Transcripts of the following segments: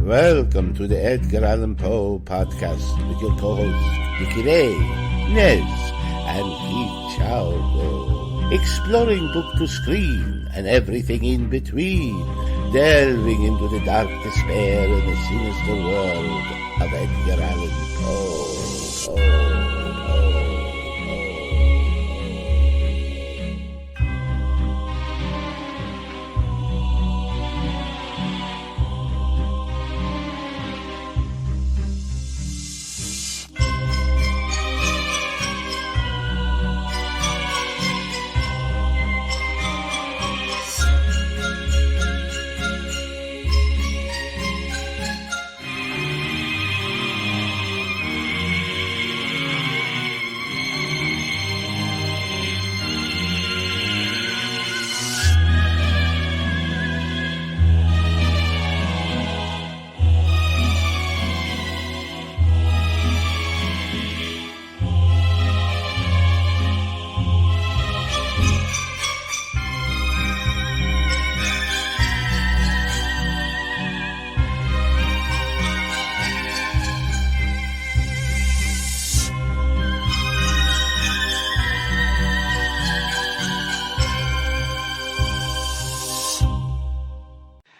Welcome to the Edgar Allan Poe podcast with your co-hosts Vicky Ray, Nez, and Keitel. Exploring book to screen and everything in between, delving into the dark despair and the sinister world of Edgar Allan Poe.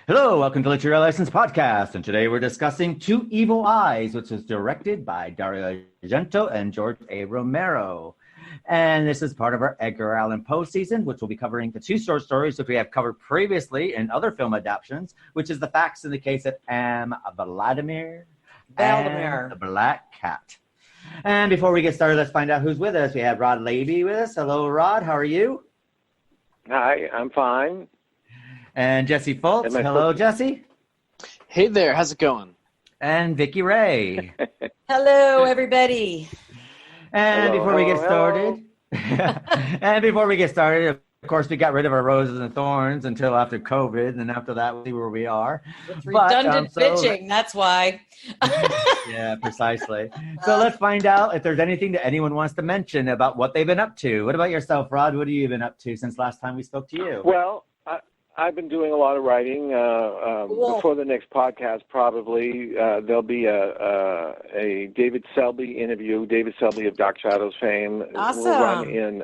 Hello, welcome to Literary License Podcast, and today we're discussing Two Evil Eyes, which was directed by Dario Argento and George A. Romero. And this is part of our Edgar Allan Poe season, which will be covering the two short stories that we have covered previously in other film adaptations, which is The Facts in the Case of Valdemar and The Black Cat. And before we get started, let's find out who's with us. We have Rod Levy with us. Hello, Rod. How are you? Hi, I'm fine. And Jesse Fultz. Hello, Jesse. Hey there. How's it going? And Vicky Ray. Hello, everybody. And hello, before we get started, of course, we got rid of our roses and thorns until after COVID, and after that, we'll see where we are. It's redundant bitching, that's why. Yeah, precisely. So let's find out if there's anything that anyone wants to mention about what they've been up to. What about yourself, Rod? What have you been up to since last time we spoke to you? Well, I've been doing a lot of writing. Before the next podcast, probably there'll be a David Selby interview. David Selby of Dark Shadows fame Awesome. will run in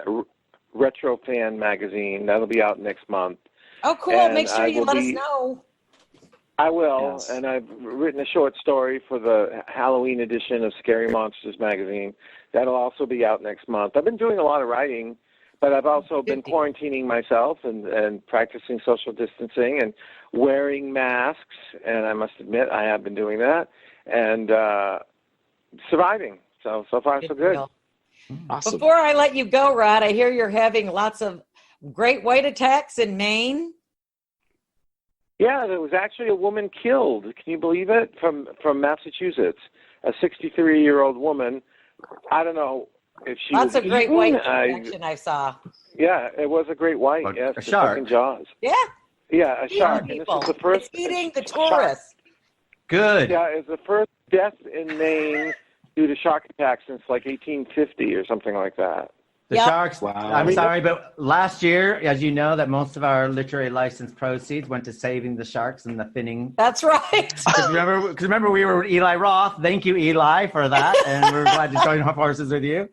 Retro Fan magazine. That'll be out next month. Oh, cool. And make sure you let us know. I will, Yes. and I've written a short story for the Halloween edition of Scary Monsters magazine. That'll also be out next month. I've been doing a lot of writing, but I've also been quarantining myself and practicing social distancing and wearing masks, and I must admit I have been doing that, and surviving. So far, so good. Awesome. Before I let you go, Rod, I hear you're having lots of great white attacks in Maine. Yeah, there was actually a woman killed. Can you believe it? From Massachusetts, a 63-year-old woman. I don't know if she Lots was of great eaten. white action I saw. Yeah, it was a great white. Like yes, a the shark. fucking Jaws. Yeah. Yeah, a Eating shark. And this people. is the first. It's eating the shark. tourists. Good. Yeah, it's the first death in Maine due to shark attack since like 1850 or something like that. The Yep. Sharks, I'm sorry, but last year, as you know, that most of our literary license proceeds went to saving the sharks and the finning. That's right. Because remember, we were with Eli Roth. Thank you, Eli, for that. And we're glad to join forces with you.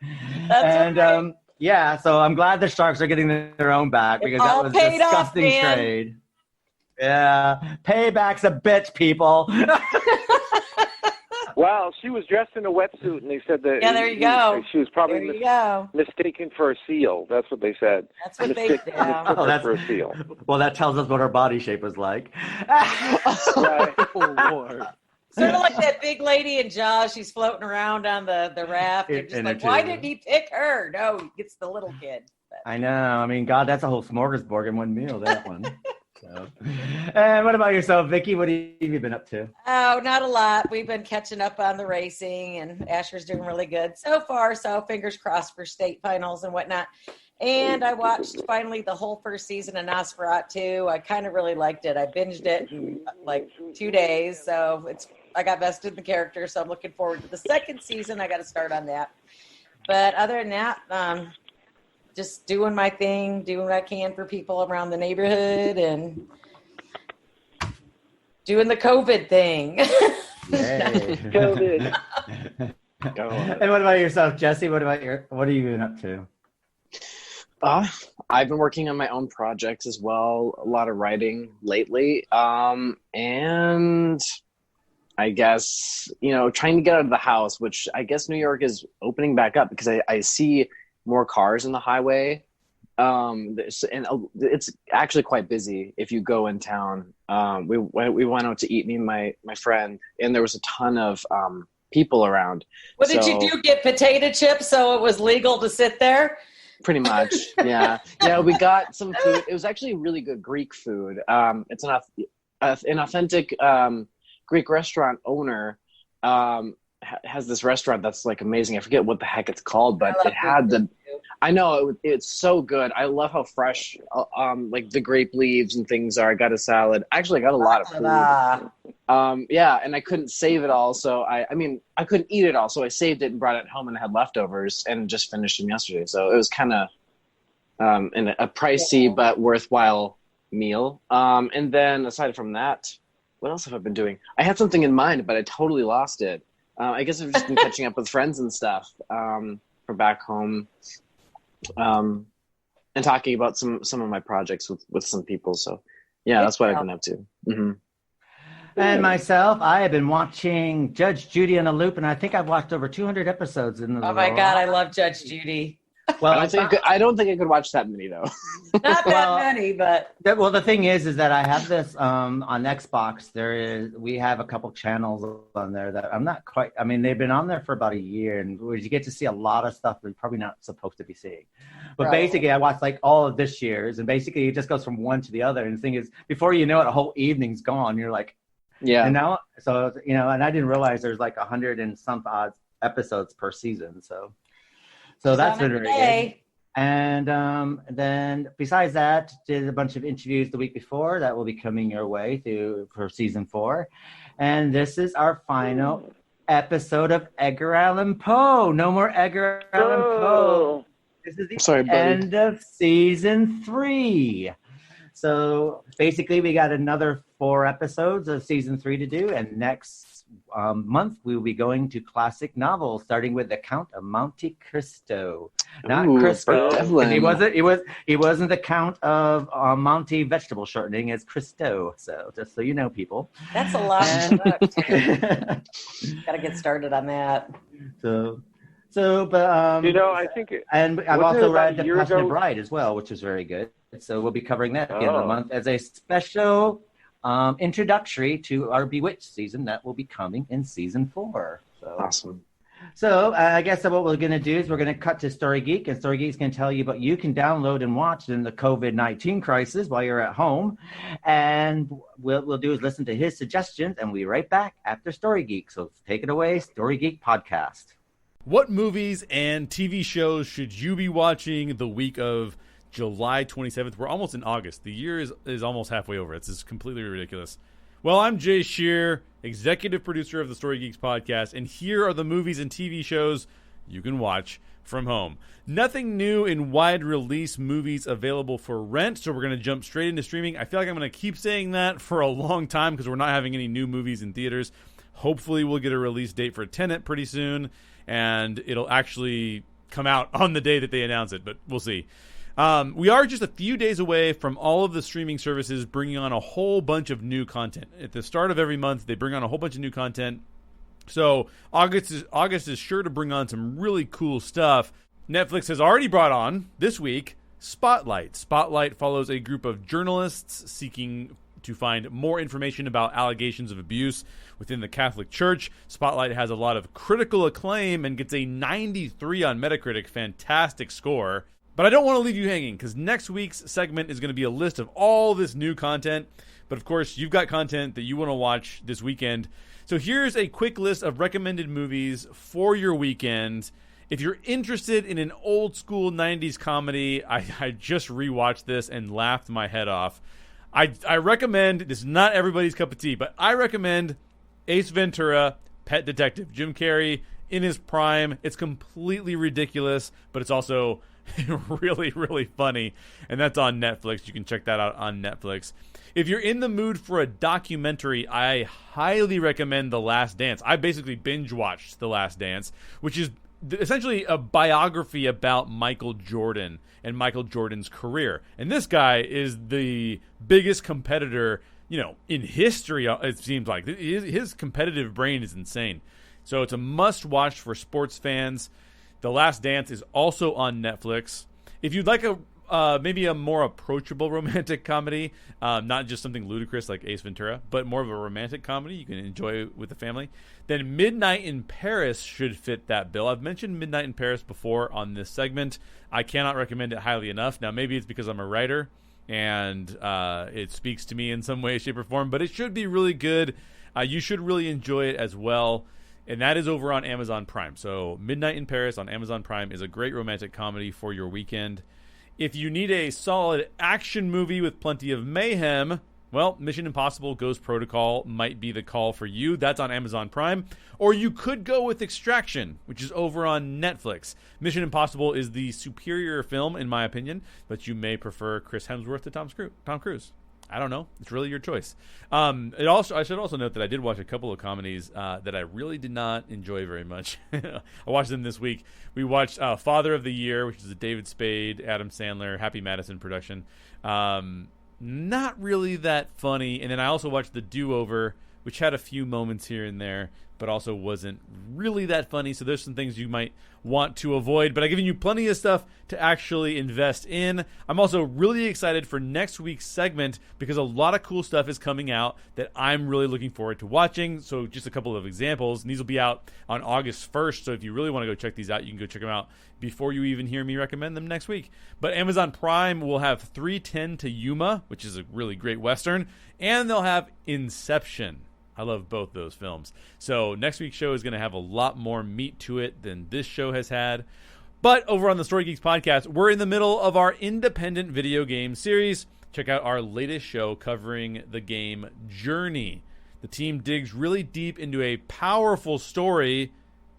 That's right. Yeah, so I'm glad the Sharks are getting their own back because that all was paid off, disgusting man. trade. Yeah, payback's a bitch, people. Well, she was dressed in a wetsuit, and they said that Yeah, there you go. she was There probably you go. mistaken for a seal. That's what they said. That's what they Mistook her for a seal. Well, that tells us what her body shape was like. Right. Oh, Lord. Sort of like that big lady in Jaws. She's floating around on the raft. You're just In like, a why tube. didn't he pick her? No, he gets the little kid. But I know. I mean, God, that's a whole smorgasbord in one meal, that one. So. And what about yourself, Vicky? What have you been up to? oh, not a lot. We've been catching up on the racing, and Asher's doing really good so far. So fingers crossed for state finals and whatnot. And I watched finally the whole first season of Nosferatu. I kind of really liked it. I binged it in like 2 days. So I got vested in the character. So I'm looking forward to the second season. I got to start on that. But other than that, just doing my thing, doing what I can for people around the neighborhood, and Doing the COVID thing. Yay. COVID. And what about yourself, Jesse? What have you been up to? I've been working on my own projects as well. A lot of writing lately. And I guess, trying to get out of the house, which I guess New York is opening back up because I see more cars in the highway. And it's actually quite busy if you go in town. We went out to eat, me and my friend, and there was a ton of people around. What did you do? Get potato chips so it was legal to sit there? Pretty much, yeah. Yeah, we got some food. It was actually really good Greek food. It's an authentic Greek restaurant owner has this restaurant that's like amazing. I forget what the heck it's called, but it had I know it's so good. I love how fresh like the grape leaves and things are. I got a salad. Actually, I got a lot of food. Yeah, and I couldn't save it all, so I couldn't eat it all, so I saved it and brought it home and I had leftovers and just finished them yesterday. So it was kind of a pricey but worthwhile meal. And then aside from that, what else have I been doing? I had something in mind, but I totally lost it. I guess I've just been catching up with friends and stuff from back home, and talking about some of my projects with some people. So, yeah, that's what I've been up to. Mm-hmm. And myself, I have been watching Judge Judy on a loop, and I think I've watched over 200 episodes in the. Oh my God, I love Judge Judy. Well, I don't think I could watch that many though. Not that many, but well, the thing is that I have this on Xbox. We have a couple channels on there that I'm not quite. I mean, they've been on there for about a year, and you get to see a lot of stuff that you're probably not supposed to be seeing. But basically, I watched like all of this year's, and basically it just goes from one to the other. And the thing is, before you know it, a whole evening's gone. You're like, yeah. And now, so and I didn't realize there's like 100 and some odd episodes per season. So that's been really good. And then besides that, did a bunch of interviews the week before that will be coming your way for season 4. And this is our final episode of Edgar Allan Poe. No more Edgar Allan Poe. This is the end of season 3. So basically we got another 4 episodes of season 3 to do. And next month we will be going to classic novels, starting with The Count of Monte Cristo. Not Crisco. He wasn't the Count of Monte vegetable shortening. It's Cristo. So just so you know, people. That's a lot. Got to get started on that. But I think. And I've also read The Passionate Bride as well, which is very good. So we'll be covering that at the end of the month as a special introductory to our Bewitched season that will be coming in season 4. So awesome. So I guess what we're going to do is we're going to cut to Story Geek, and Story Geek's going to tell you what you can download and watch in the COVID-19 crisis while you're at home. And what we'll do is listen to his suggestions, and we'll be right back after Story Geek. So take it away, Story Geek Podcast. What movies and TV shows should you be watching the week of July 27th? We're almost in August. The year is almost halfway over. It's just completely ridiculous. Well, I'm Jay Shear, executive producer of the Story Geeks podcast, and here are the movies and TV shows you can watch from home. Nothing new in wide release movies available for rent, so we're going to jump straight into streaming. I feel like I'm going to keep saying that for a long time because we're not having any new movies in theaters. Hopefully we'll get a release date for Tenet pretty soon, and it'll actually come out on the day that they announce it, but we'll see. We are just a few days away from all of the streaming services bringing on a whole bunch of new content. At the start of every month, they bring on a whole bunch of new content. So August is sure to bring on some really cool stuff. Netflix has already brought on, this week, Spotlight. Spotlight follows a group of journalists seeking to find more information about allegations of abuse within the Catholic Church. Spotlight has a lot of critical acclaim and gets a 93 on Metacritic. Fantastic score. But I don't want to leave you hanging, because next week's segment is going to be a list of all this new content. But of course, you've got content that you want to watch this weekend. So here's a quick list of recommended movies for your weekend. If you're interested in an old school 90s comedy, I just rewatched this and laughed my head off. I recommend, this is not everybody's cup of tea, but I recommend Ace Ventura, Pet Detective. Jim Carrey in his prime. It's completely ridiculous, but it's also really, really funny. And that's on Netflix. You can check that out on Netflix. If you're in the mood for a documentary, I highly recommend The Last Dance. I basically binge-watched The Last Dance, which is essentially a biography about Michael Jordan and Michael Jordan's career. And this guy is the biggest competitor, in history, it seems like. His competitive brain is insane. So it's a must-watch for sports fans. The Last Dance is also on Netflix. If you'd like maybe a more approachable romantic comedy, not just something ludicrous like Ace Ventura, but more of a romantic comedy you can enjoy with the family, then Midnight in Paris should fit that bill. I've mentioned Midnight in Paris before on this segment. I cannot recommend it highly enough. Now, maybe it's because I'm a writer and it speaks to me in some way, shape, or form, but it should be really good. You should really enjoy it as well. And that is over on Amazon Prime. So Midnight in Paris on Amazon Prime is a great romantic comedy for your weekend. If you need a solid action movie with plenty of mayhem, well, Mission Impossible Ghost Protocol might be the call for you. That's on Amazon Prime. Or you could go with Extraction, which is over on Netflix. Mission Impossible is the superior film, in my opinion, but you may prefer Chris Hemsworth to Tom Cruise. I don't know. It's really your choice. I should also note that I did watch a couple of comedies that I really did not enjoy very much. I watched them this week. We watched Father of the Year, which is a David Spade, Adam Sandler, Happy Madison production. Not really that funny. And then I also watched The Do-Over, which had a few moments here and there, but also wasn't really that funny. So there's some things you might want to avoid, but I've given you plenty of stuff to actually invest in. I'm also really excited for next week's segment because a lot of cool stuff is coming out that I'm really looking forward to watching. So just a couple of examples. And these will be out on August 1st. So if you really want to go check these out, you can go check them out before you even hear me recommend them next week. But Amazon Prime will have 3:10 to Yuma, which is a really great Western, and they'll have Inception. I love both those films. So next week's show is going to have a lot more meat to it than this show has had. But over on the Story Geeks podcast, we're in the middle of our independent video game series. Check out our latest show covering the game Journey. The team digs really deep into a powerful story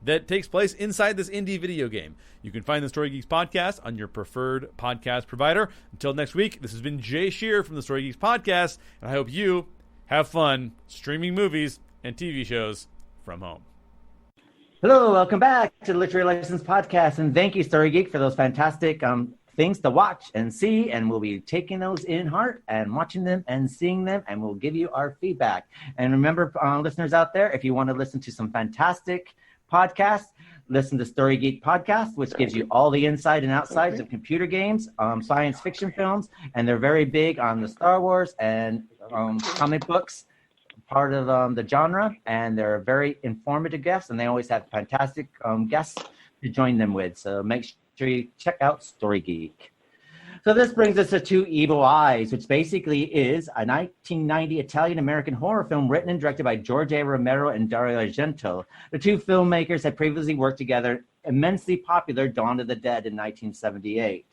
that takes place inside this indie video game. You can find the Story Geeks podcast on your preferred podcast provider. Until next week, this has been Jay Shear from the Story Geeks podcast, and I hope you have fun streaming movies and TV shows from home. Hello, welcome back to the Literary License Podcast, and thank you, Story Geek, for those fantastic things to watch and see, and we'll be taking those in heart and watching them and seeing them, and we'll give you our feedback. And remember, listeners out there, if you want to listen to some fantastic podcasts, listen to Story Geek Podcast, which gives you all the inside and outsides of computer games, science fiction films, and they're very big on the Star Wars and comic books, part of the genre, and they're very informative guests, and they always have fantastic guests to join them with. So make sure you check out Story Geek. So this brings us to Two Evil Eyes, which basically is a 1990 Italian-American horror film written and directed by George A. Romero and Dario Argento. The two filmmakers had previously worked together immensely popular Dawn of the Dead in 1978.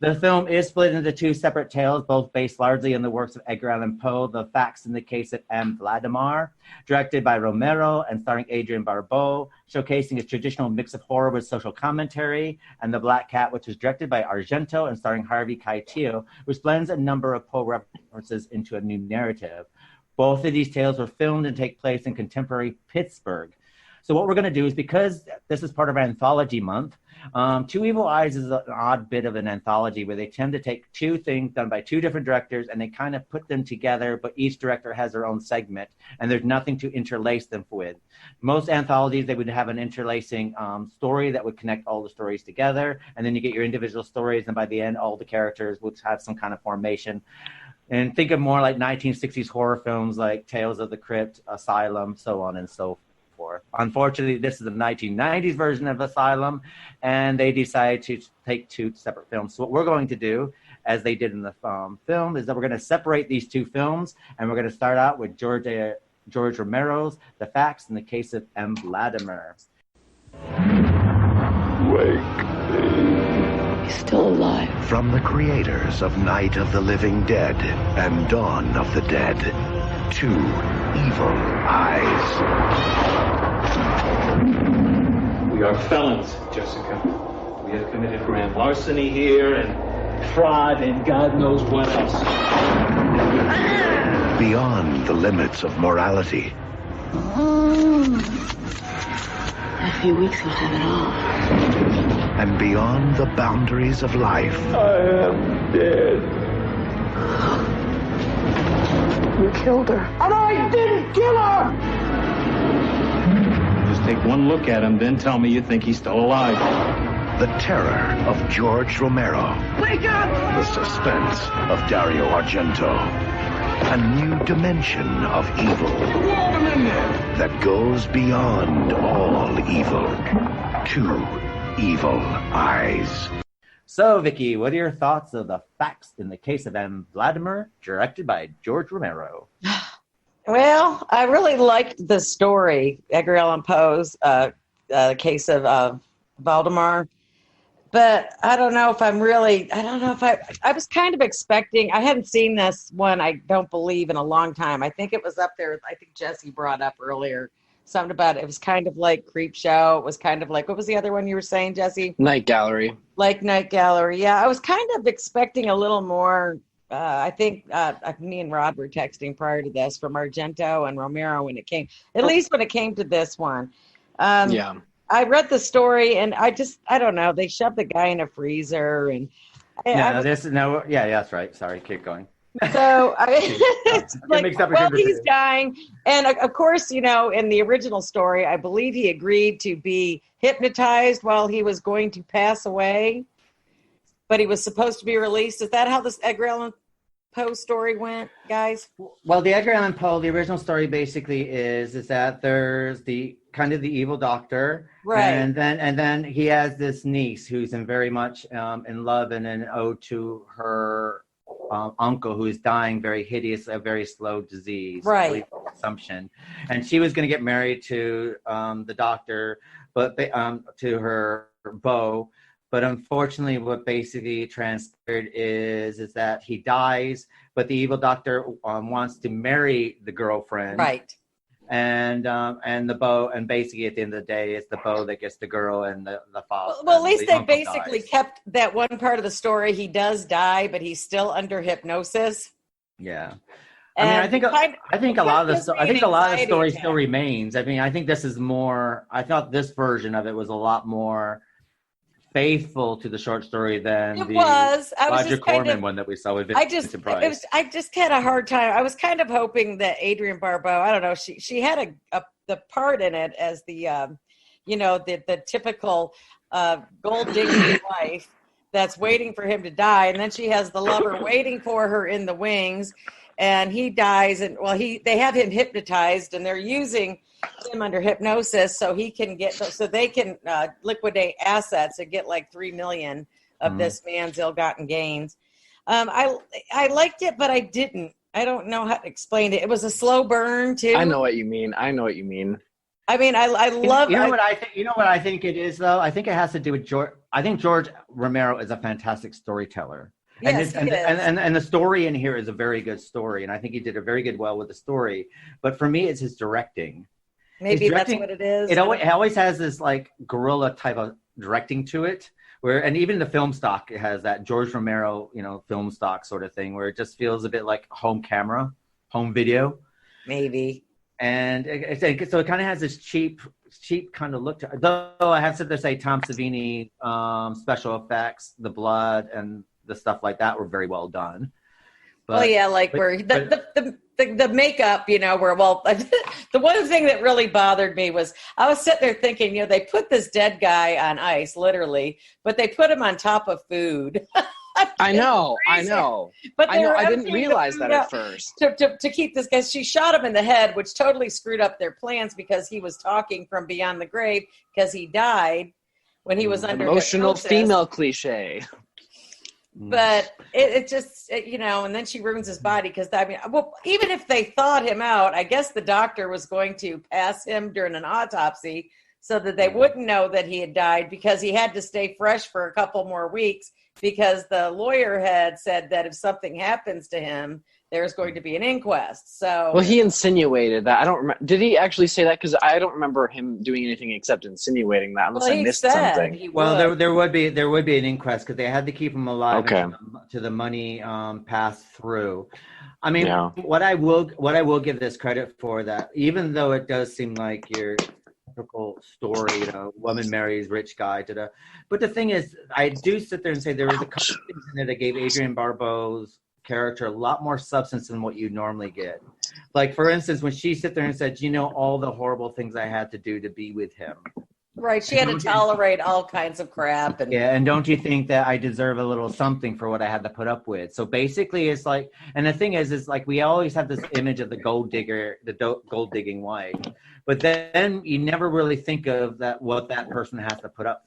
The film is split into two separate tales, both based largely on the works of Edgar Allen Poe, The Facts in the Case of M. Valdemar, directed by Romero and starring Adrienne Barbeau, showcasing a traditional mix of horror with social commentary, and The Black Cat, which was directed by Argento and starring Harvey Keitel, which blends a number of Poe references into a new narrative. Both of these tales were filmed and take place in contemporary Pittsburgh. So what we're going to do is, because this is part of Anthology Month, Two Evil Eyes is an odd bit of an anthology where they tend to take two things done by two different directors and they kind of put them together, but each director has their own segment and there's nothing to interlace them with. Most anthologies, they would have an interlacing story that would connect all the stories together, and then you get your individual stories, and by the end, all the characters would have some kind of formation. And think of more like 1960s horror films like Tales of the Crypt, Asylum, so on and so forth. Unfortunately, this is the 1990s version of Asylum, and they decided to take two separate films. So what we're going to do, as they did in the film, is that we're going to separate these two films, and we're going to start out with George Romero's The Facts in the Case of M. Valdemar. Wake. He's still alive. From the creators of Night of the Living Dead and Dawn of the Dead, Two Evil Eyes. We are felons, Jessica. We have committed grand larceny here and fraud and God knows what else. Beyond the limits of morality. In a few weeks, we'll have it all. And beyond the boundaries of life. I am dead. You killed her. And I didn't kill her! Just take one look at him, then tell me you think he's still alive. The terror of George Romero. Wake up! The suspense of Dario Argento. A new dimension of evil that goes beyond all evil. Two evil eyes. So, Vicky, what are your thoughts of the facts in the case of Valdemar, directed by George Romero? Well, I really liked the story, Edgar Allen Poe's case of Valdemar. But I don't know if I was kind of expecting, I hadn't seen this one, I don't believe, in a long time. I think it was up there, I think Jesse brought up earlier, something about it. It was kind of like Creepshow. It was kind of like, what was the other one you were saying, Jesse? Night Gallery. Like Night Gallery. Yeah, I was kind of expecting a little more, I think me and Rod were texting prior to this from Argento and Romero when it came, at least when it came to this one. Yeah. I read the story and I don't know. They shoved the guy in a freezer and that's right. Sorry, keep going. So it's like, well, he's dying. And of course, in the original story, I believe he agreed to be hypnotized while he was going to pass away, but he was supposed to be released. Is that how this Edgar Allan Poe story went, guys? Well, the Edgar Allan Poe, the original story basically is that there's the kind of the evil doctor, right? And then he has this niece who's very much in love and an ode to her uncle who is dying very hideous, a very slow disease, right? Consumption, and she was going to get married to the doctor, but to her beau. But unfortunately, what basically transpired is that he dies, but the evil doctor wants to marry the girlfriend, right? And the beau, and basically at the end of the day, it's the beau that gets the girl and the father. Well, at least they basically kept that one part of the story. He does die, but he's still under hypnosis. Yeah. And I think a lot of the story still remains. I mean, I think this is more. I thought this version of it was a lot more faithful to the short story than Roger Corman one that we saw with Vincent Price. I just had a hard time. I was kind of hoping that Adrienne Barbeau, I don't know, she had the part in it as the the typical gold digging wife that's waiting for him to die, and then she has the lover waiting for her in the wings, and he dies, and they have him hypnotized, and they're using him under hypnosis so they can liquidate assets and get like $3 million of this man's ill-gotten gains. I liked it, but I don't know how to explain it. It was a slow burn too. I know what you mean. I mean, I love. You know what I think it is though. I think it has to do with George. I think George Romero is a fantastic storyteller. Yes, and the story in here is a very good story, and I think he did a very good well with the story. But for me, it's his directing. Maybe that's what it is. It always has this like guerrilla type of directing to it, and even the film stock, it has that George Romero, film stock sort of thing, where it just feels a bit like home video. Maybe. And so it kind of has this cheap kind of look to it. Though I have to say Tom Savini special effects, the blood and the stuff like that were very well done. But, the makeup, the one thing that really bothered me was I was sitting there thinking, they put this dead guy on ice, literally, but they put him on top of food. I know. But I didn't realize that at first. To keep this guy, she shot him in the head, which totally screwed up their plans because he was talking from beyond the grave because he died when he was under emotional hypnosis. Female cliche. But it just, and then she ruins his body because, even if they thawed him out, I guess the doctor was going to pass him during an autopsy so that they wouldn't know that he had died because he had to stay fresh for a couple more weeks because the lawyer had said that if something happens to him, there's going to be an inquest. So, well, he insinuated that. I don't remember. Did he actually say that? Because I don't remember him doing anything except insinuating that, unless I missed something. Well, there would be an inquest because they had to keep him alive to the money pass through. I mean, Yeah. what I will give this credit for, that even though it does seem like your typical story, woman marries rich guy, but the thing is, I do sit there and say there was a couple of things in it that gave Adrienne Barbeau's character a lot more substance than what you normally get. Like, for instance, when she sit there and said, all the horrible things I had to do to be with him. Right, she had to tolerate all kinds of crap. And don't you think that I deserve a little something for what I had to put up with? So basically, it's like, and the thing is like we always have this image of the gold digger, gold digging wife, but then you never really think of what that person has to put up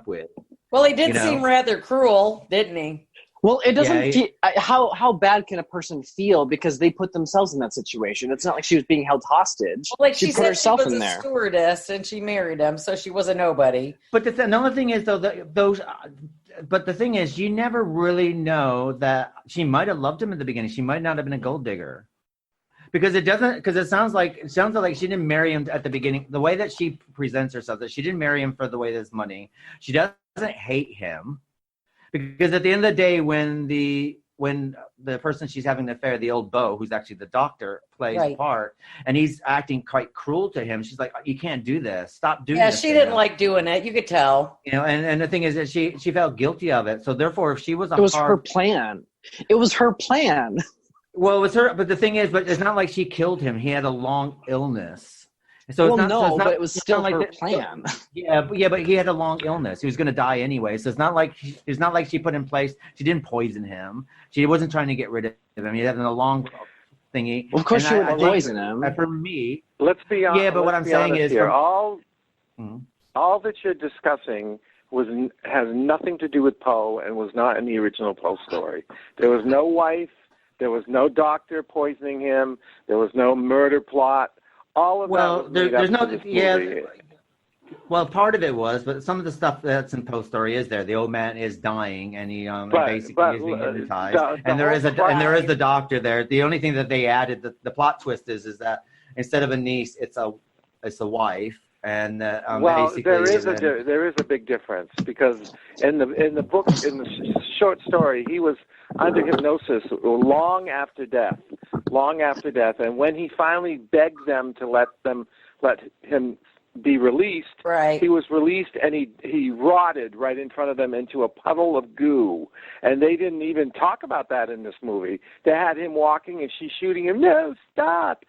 with. Well, he did seem rather cruel, didn't he? Well, it doesn't. How bad can a person feel because they put themselves in that situation? It's not like she was being held hostage. Well, like she put said, herself she was in a there. stewardess and she married him, so she was a nobody. But another thing is, though, but the thing is, you never really know that she might have loved him in the beginning. She might not have been a gold digger. Because it sounds like she didn't marry him at the beginning. The way that she presents herself, that she didn't marry him for the way his money. She doesn't hate him. Because at the end of the day, when the person she's having the affair, the old beau, who's actually the doctor, plays a part, and he's acting quite cruel to him, she's like, "You can't do this. Stop doing this." Yeah, she didn't like doing it. You could tell. And the thing is that she felt guilty of it. So therefore, if she was her plan. It was her plan. Well, it was her. But the thing is, it's not like she killed him. He had a long illness. So but it was still her plan. But he had a long illness. He was going to die anyway. So it's not like she put in place. She didn't poison him. She wasn't trying to get rid of him. He had a long thingy. Well, of course, she would poison him. For me, let's be honest. Yeah, but what I'm saying is, all that you're discussing has nothing to do with Poe and was not in the original Poe story. There was no wife. There was no doctor poisoning him. There was no murder plot. All of that was made up for this movie. Well, part of it was, but some of the stuff that's in Poe's story is there. The old man is dying, and he basically is being hypnotized. And there is the doctor there. The only thing that they added, the plot twist is that instead of a niece, it's a wife. And there is a big difference, because in the book, in the short story, he was under hypnosis long after death, and when he finally begged them to let him be released, he was released, and he rotted right in front of them into a puddle of goo, and they didn't even talk about that in this movie. They had him walking, and she's shooting him. No, stop.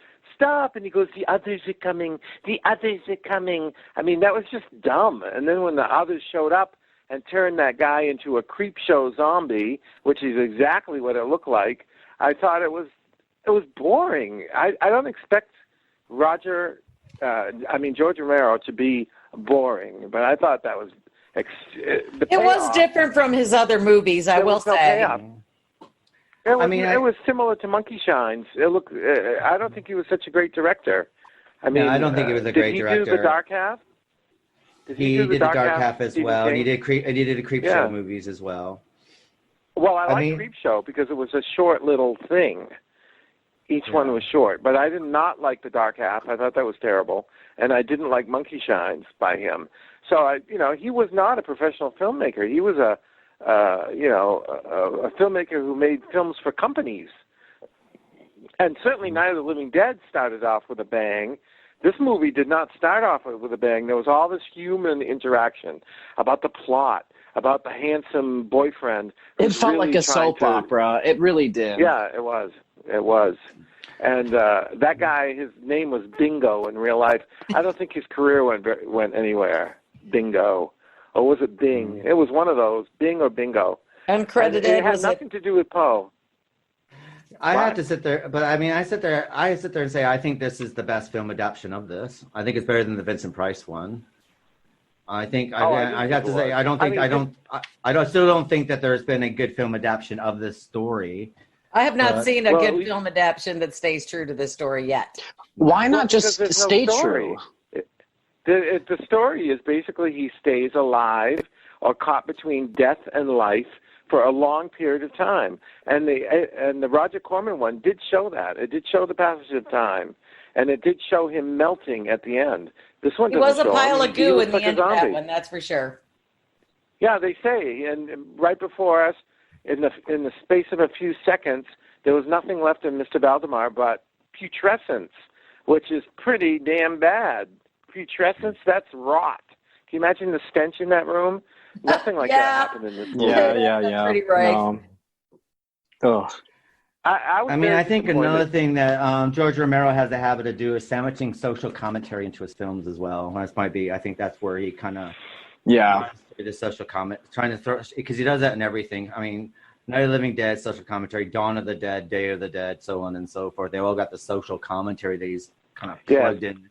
And he goes, the others are coming. I mean, that was just dumb. And then when the others showed up and turned that guy into a creep show zombie, which is exactly what it looked like, I thought it was boring. I don't expect George Romero to be boring, but I thought that was it was different from his other movies, I will say. It was similar to Monkey Shines. I don't think he was such a great director. I don't think he was a great director. Did he do The Dark Half? He did The Dark Half as well, and he did the Creep Show movies as well. Well, I like Creep Show because it was a short little thing. Each one was short, but I did not like The Dark Half. I thought that was terrible, and I didn't like Monkey Shines by him. So he was not a professional filmmaker. He was a filmmaker who made films for companies. And certainly Night of the Living Dead started off with a bang. This movie did not start off with a bang. There was all this human interaction about the plot, about the handsome boyfriend. It felt like a soap opera. It really did. Yeah, it was. And that guy, his name was Bingo in real life. I don't think his career went anywhere. Bingo. Or was it Bing? It was one of those, Bing or Bingo. Uncredited. It had nothing to do with Poe. I have to sit there, but I sit there and say I think this is the best film adaptation of this. I think it's better than the Vincent Price one. I think I have to say I still don't think that there's been a good film adaptation of this story. I have not seen a good film adaptation that stays true to this story yet. Why not just stay true? The story is basically he stays alive or caught between death and life for a long period of time. And the Roger Corman one did show that. It did show the passage of time. And it did show him melting at the end. This one doesn't show. He was a pile of goo in the end of that zombie. one, that's for sure. Yeah, they say. And right before us, in the space of a few seconds, there was nothing left in Mr. Valdemar but putrescence, which is pretty damn bad. Putrescence, that's rot. Can you imagine the stench in that room? Nothing like that happened in this movie. Yeah. Pretty right. No. Oh. I think another thing that George Romero has the habit of doing is sandwiching social commentary into his films as well. I think that's where he kind of the social comment, trying to throw, because he does that in everything. I mean, Night of the Living Dead, social commentary, Dawn of the Dead, Day of the Dead, so on and so forth. They all got the social commentary that he's kind of plugged in.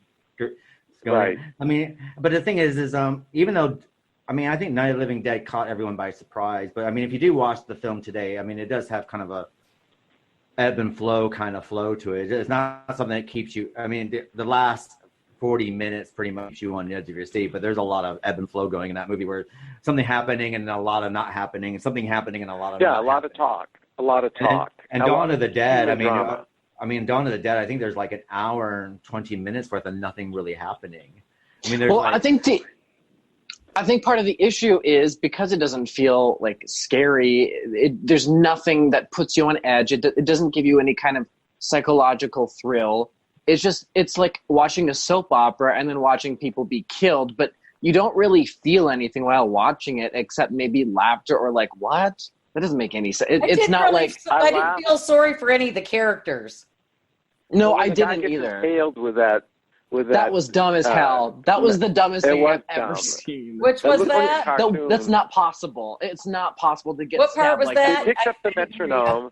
Right. I mean, but the thing is even though, I think Night of the Living Dead caught everyone by surprise. But, if you do watch the film today, it does have kind of a ebb and flow kind of flow to it. It's not something that keeps you, the last 40 minutes pretty much keeps you on the edge of your seat. But there's a lot of ebb and flow going in that movie where something happening and a lot of not happening, and something happening and a lot of not a lot happening. A lot of talk. And Dawn of the Dead, drama. Dawn of the Dead, I think there's like an hour and 20 minutes worth of nothing really happening. I think part of the issue is because it doesn't feel like scary. There's nothing that puts you on edge. It doesn't give you any kind of psychological thrill. It's like watching a soap opera and then watching people be killed, but you don't really feel anything while watching it except maybe laughter or like, what? That doesn't make any sense. It's not like I didn't feel sorry for any of the characters. No, I didn't either. Failed with that. That was dumb as hell. That was the dumbest thing I've ever seen. Which was that? No, that's not possible. It's not possible to get. What part was that? They picked up the metronome.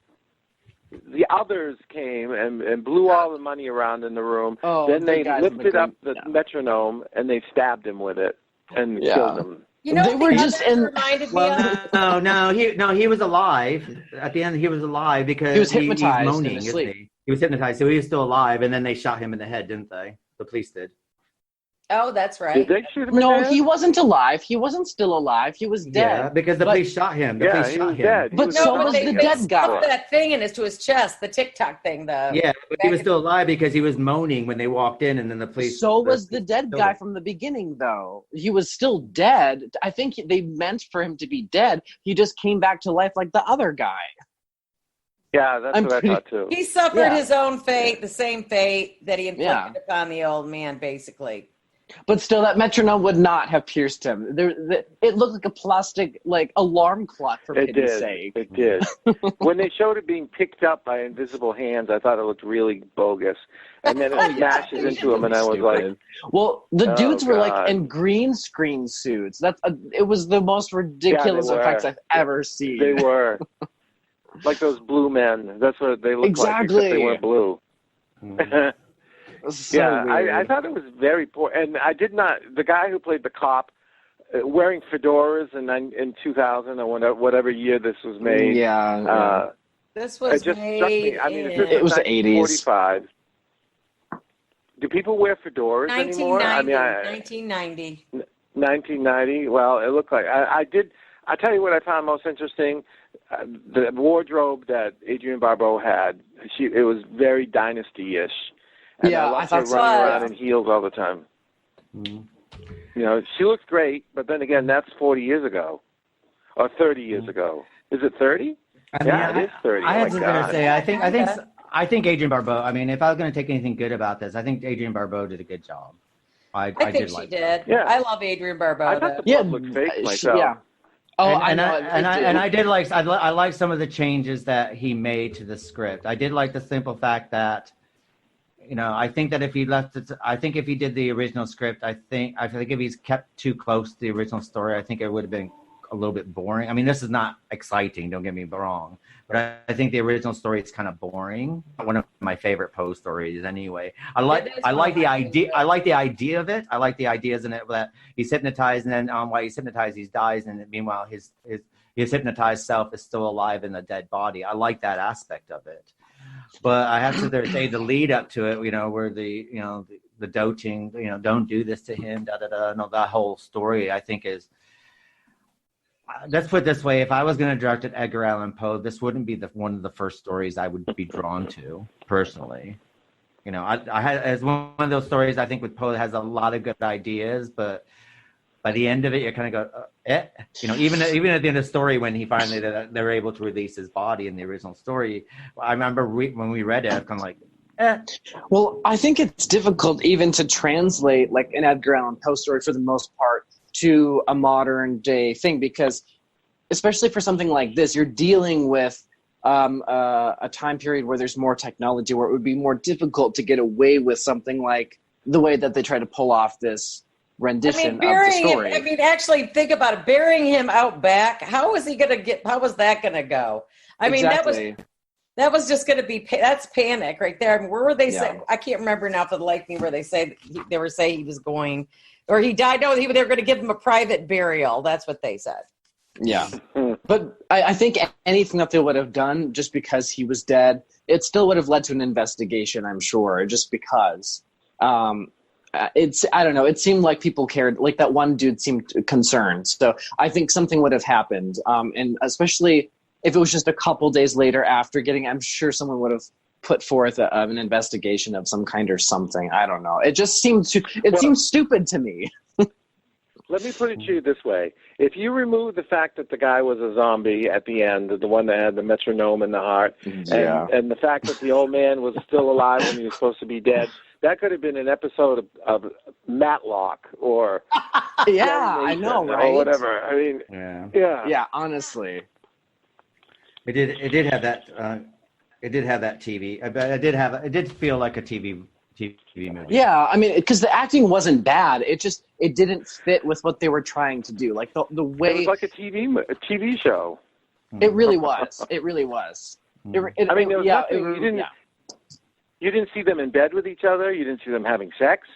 The others came and blew all the money around in the room. Then they lifted up the metronome and they stabbed him with it and killed him. You know, they were just in. Reminded me of? He was alive. At the end, he was alive because he was hypnotized. He's moaning, isn't he? He was hypnotized, so he was still alive. And then they shot him in the head, didn't they? The police did. Oh, that's right. Did they shoot him? No, he wasn't alive. He wasn't still alive. He was dead. Yeah, because the police shot him. The police shot him. Dead. But so was the dead guy. Put that thing to his chest, the TikTok thing. But he was still alive because he was moaning when they walked in, and then the police. So was the dead guy from the beginning, though. He was still dead. I think they meant for him to be dead. He just came back to life like the other guy. Yeah, that's what I thought too. He suffered his own fate, the same fate that he inflicted upon the old man, basically. But still, that metronome would not have pierced him. It looked like a plastic, alarm clock, for pity's sake. It did. When they showed it being picked up by invisible hands, I thought it looked really bogus. And then it smashes into him, and I was like... Well, the dudes were, in green screen suits. It was the most ridiculous effects I've ever seen. They were. Like those blue men. That's what they looked like, except they weren't blue. I thought it was very poor. And I did not... The guy who played the cop, wearing fedoras in 2000 or whatever year this was made. This was made it was the 80s. 1945. Do people wear fedoras anymore? 1990. 1990. Well, it looked like... I did... I'll tell you what I found most interesting. The wardrobe that Adrienne Barbeau had, it was very Dynasty-ish. And I thought her running around in heels all the time. Mm-hmm. She looks great, but then again, that's 40 years ago. Or 30 years ago. Is it 30? It is 30. I was going to say, I think Adrienne Barbeau, if I was going to take anything good about this, I think Adrienne Barbeau did a good job. I think she did. Yeah. I love Adrienne Barbeau. I thought the book looked fake myself. Yeah. I did like. I like some of the changes that he made to the script. I did like the simple fact that, I think that if he left it, I think if he did the original script, I think if he's kept too close to the original story, I think it would have been a little bit boring. This is not exciting. Don't get me wrong, but I think the original story is kind of boring. One of my favorite Poe stories, anyway. I like the idea. I like the idea of it. I like the ideas in it that he's hypnotized, and then while he's hypnotized, he dies, and meanwhile his hypnotized self is still alive in a dead body. I like that aspect of it. But I have to say the lead up to it, where the doting, don't do this to him, that whole story, I think is. Let's put it this way: if I was going to direct an Edgar Allan Poe, this wouldn't be one of the first stories I would be drawn to personally. I had as one of those stories. I think with Poe has a lot of good ideas, but by the end of it, you kind of go, even at the end of the story, when he finally they were able to release his body in the original story, I remember when we read it, I was kind of like, Well, I think it's difficult even to translate like an Edgar Allan Poe story for the most part to a modern day thing, because especially for something like this, you're dealing with a time period where there's more technology, where it would be more difficult to get away with something like the way that they try to pull off this rendition of the story. Actually think about it. Burying him out back, how was that going to go? I mean, exactly. that was just going to be, that's panic right there. I mean, where were they saying? I can't remember now for the life of me where they were saying he was going, or he died. No, they were going to give him a private burial. That's what they said. Yeah. But I think anything that they would have done just because he was dead, it still would have led to an investigation, I'm sure, just because. I don't know. It seemed like people cared. Like that one dude seemed concerned. So I think something would have happened. And especially if it was just a couple days later after getting, I'm sure someone would have put forth an investigation of some kind or something. I don't know. It just seemed seems stupid to me. Let me put it to you this way. If you remove the fact that the guy was a zombie at the end, the one that had the metronome in the heart, and the fact that the old man was still alive when he was supposed to be dead, that could have been an episode of Matlock or I know, right? Or whatever. I mean, yeah. Honestly, it did have that. It did have that TV. It did feel like a TV movie. Yeah, I mean, because the acting wasn't bad. It didn't fit with what they were trying to do. Like the way it was like a TV show. It really was. It really was. I mean, there was nothing. You didn't see them in bed with each other. You didn't see them having sex.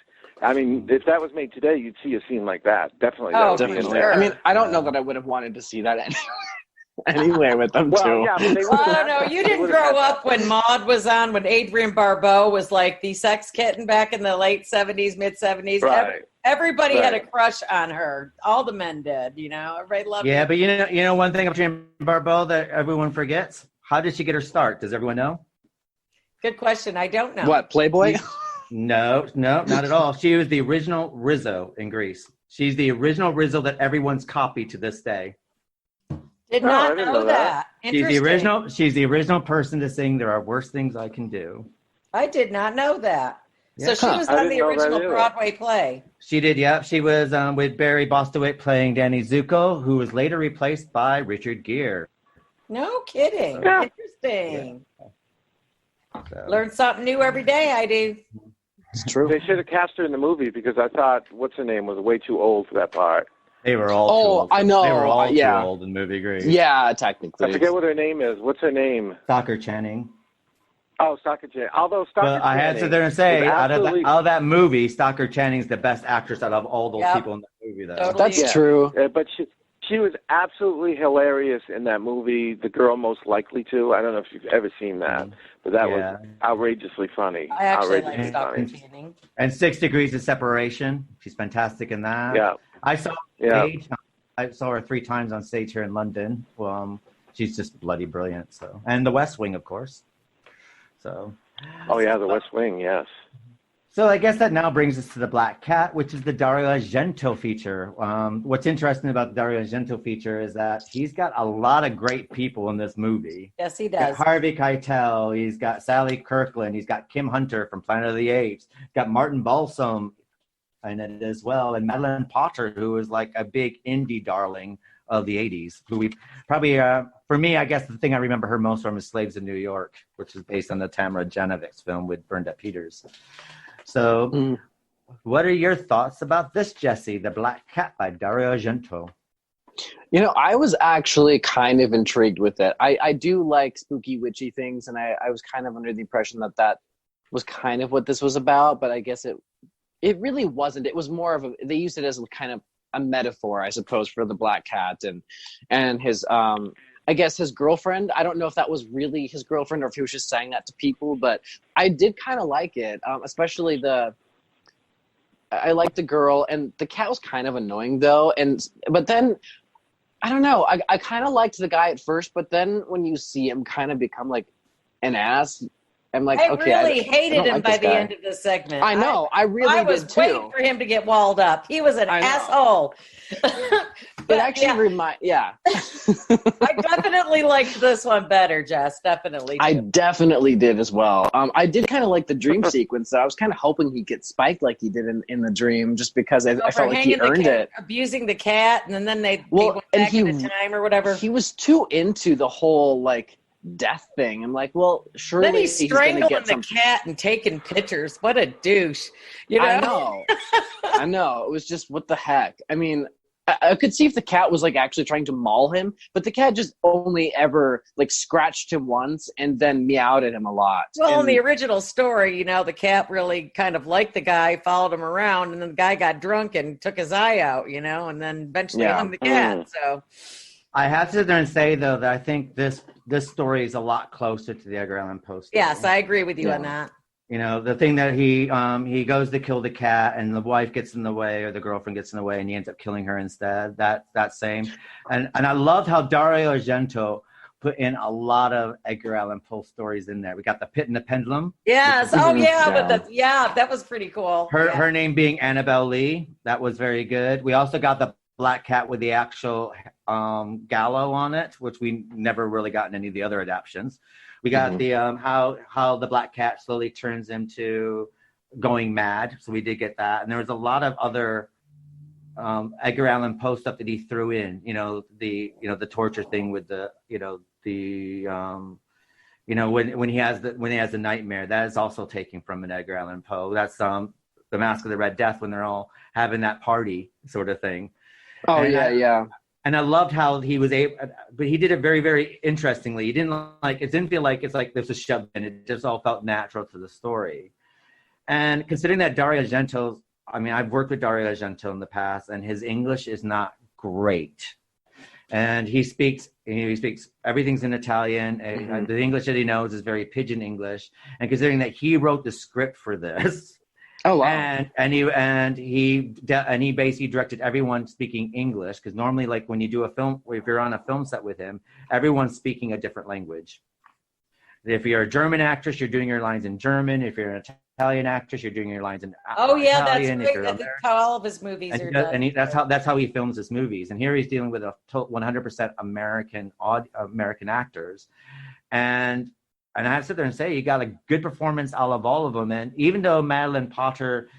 I mean, if that was made today, you'd see a scene like that. Definitely. Definitely. I mean, I don't know that I would have wanted to see that anyway with them too. Yeah, no, you didn't grow up when Maude was on, when Adrienne Barbeau was like the sex kitten back in the late 70s, mid 70s. Right. Everybody had a crush on her. All the men did, Everybody loved her. Yeah, but you know one thing about Adrienne Barbeau that everyone forgets? How did she get her start? Does everyone know? Good question. I don't know. What, Playboy? No, not at all. She was the original Rizzo in Greece. She's the original Rizzo that everyone's copied to this day. Did not know that. She's the original person to sing "There Are Worse Things I Can Do." I did not know that. Yeah. So she was on the original Broadway play. She did, yeah. She was with Barry Bostwick playing Danny Zuko, who was later replaced by Richard Gere. No kidding. Yeah. Interesting. Yeah. So. Learn something new every day, I do. It's true. They should have cast her in the movie because I thought, what's her name, was way too old for that part. They were all too old. I know. They were all too old in movie Greece. Yeah, technically. I forget what her name is. What's her name? Stockard Channing. Oh, Stockard Channing. Although Stockard Channing. I had to sit there and say, out of that movie, Stockard Channing's the best actress out of all those people in the movie, though. Totally. That's true. But she was absolutely hilarious in that movie, The Girl Most Likely To. I don't know if you've ever seen that, but that was outrageously funny. I actually like Stockard Channing. And 6 Degrees of Separation. She's fantastic in that. Yeah. I saw her stage. I saw her 3 times on stage here in London. She's just bloody brilliant. So, and The West Wing, of course. So. Oh yeah, The West Wing. Yes. So I guess that now brings us to The Black Cat, which is the Dario Argento feature. What's interesting about the Dario Argento feature is that he's got a lot of great people in this movie. Yes, he He's got does. Harvey Keitel. He's got Sally Kirkland. He's got Kim Hunter from Planet of the Apes. Got Martin Balsam in it as well, and Madeline Potter, who is like a big indie darling of the 80s, who we probably, for me, I guess the thing I remember her most from is Slaves in New York, which is based on the Tamara Janovic film with Bernadette Peters. So what are your thoughts about this, Jesse, The Black Cat by Dario Argento? I was actually kind of intrigued with it. I do like spooky, witchy things, and I was kind of under the impression that was kind of what this was about, but I guess it really wasn't. It was more of they used it as kind of a metaphor, I suppose, for the Black Cat and his I guess his girlfriend. I don't know if that was really his girlfriend or if he was just saying that to people, but I did kind of like it, especially I liked the girl, and the cat was kind of annoying though. But then I don't know. I kind of liked the guy at first, but then when you see him kind of become like an ass I'm like, I okay, really I hated don't him like by this the guy. end of the segment. I know, I really was did too. waiting for him to get walled up. He was an I know. asshole. It actually I definitely liked this one better, Jess. Definitely. I do. definitely did as well. I did kind of like the dream sequence. So I was kind of hoping he'd get spiked like he did in the dream, just because I felt like he earned it. Abusing the cat, and then they went back in the time or whatever. He was too into the whole like death thing. I'm like, well, surely then he's strangling get the cat and taking pictures. What a douche! You know? I know. It was just, what the heck? I mean, I could see if the cat was like actually trying to maul him, but the cat just only ever like scratched him once and then meowed at him a lot. Well, in the original story, the cat really kind of liked the guy, followed him around, and then the guy got drunk and took his eye out, and then eventually hung the cat. So I have to sit there and say, though, that I think this story is a lot closer to the Edgar Allan Poe story. Yes, I agree with you on that. The thing that he goes to kill the cat, and the wife gets in the way, or the girlfriend gets in the way, and he ends up killing her instead. That same, and I loved how Dario Argento put in a lot of Edgar Allan Poe stories in there. We got the Pit and the Pendulum. Yes. Oh yeah, that was pretty cool. Her name being Annabelle Lee. That was very good. We also got the black cat with the actual gallows on it, which we never really got in any of the other adaptions. We got the how the black cat slowly turns into going mad. So we did get that, and there was a lot of other Edgar Allan Poe stuff that he threw in. The torture thing with when he has the nightmare. That is also taken from an Edgar Allan Poe. That's the Mask of the Red Death, when they're all having that party sort of thing. Oh, and yeah. And I loved how he was able, but he did it very, very interestingly. It didn't feel like it's like this was shoved in. It just all felt natural to the story. And considering that Dario Argento, I've worked with Dario Argento in the past, and his English is not great. And he speaks everything's in Italian. The English that he knows is very pidgin English. And considering that he wrote the script for this. Oh wow! And he basically directed everyone speaking English, because normally, like when you do a film, if you're on a film set with him, everyone's speaking a different language. If you're a German actress, you're doing your lines in German. If you're an Italian actress, you're doing your lines in Italian. That's great. That's how all of his movies are done. And that's how he films his movies. And here he's dealing with 100% American actors, and I have to sit there and say, you got a good performance out of all of them. And even though Madeline Potter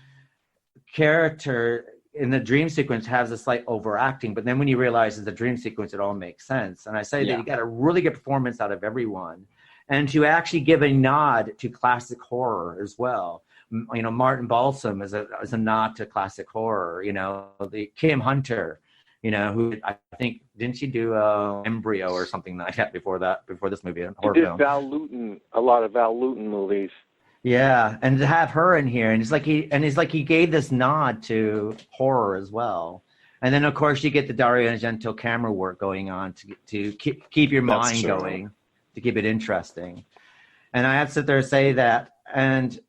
character in the dream sequence has a slight overacting, but then when you realize it's a dream sequence, it all makes sense. And I say that you got a really good performance out of everyone. And to actually give a nod to classic horror as well. Martin Balsam is a nod to classic horror. The Kim Hunter, who I think, didn't she do Embryo or something like that before this movie? She did Val Lewton, a lot of Val Lewton movies. Yeah, and to have her in here, and it's like he gave this nod to horror as well. And then of course you get the Dario Argento camera work going on to keep your mind going, to keep it interesting. And I have to sit there and say that, and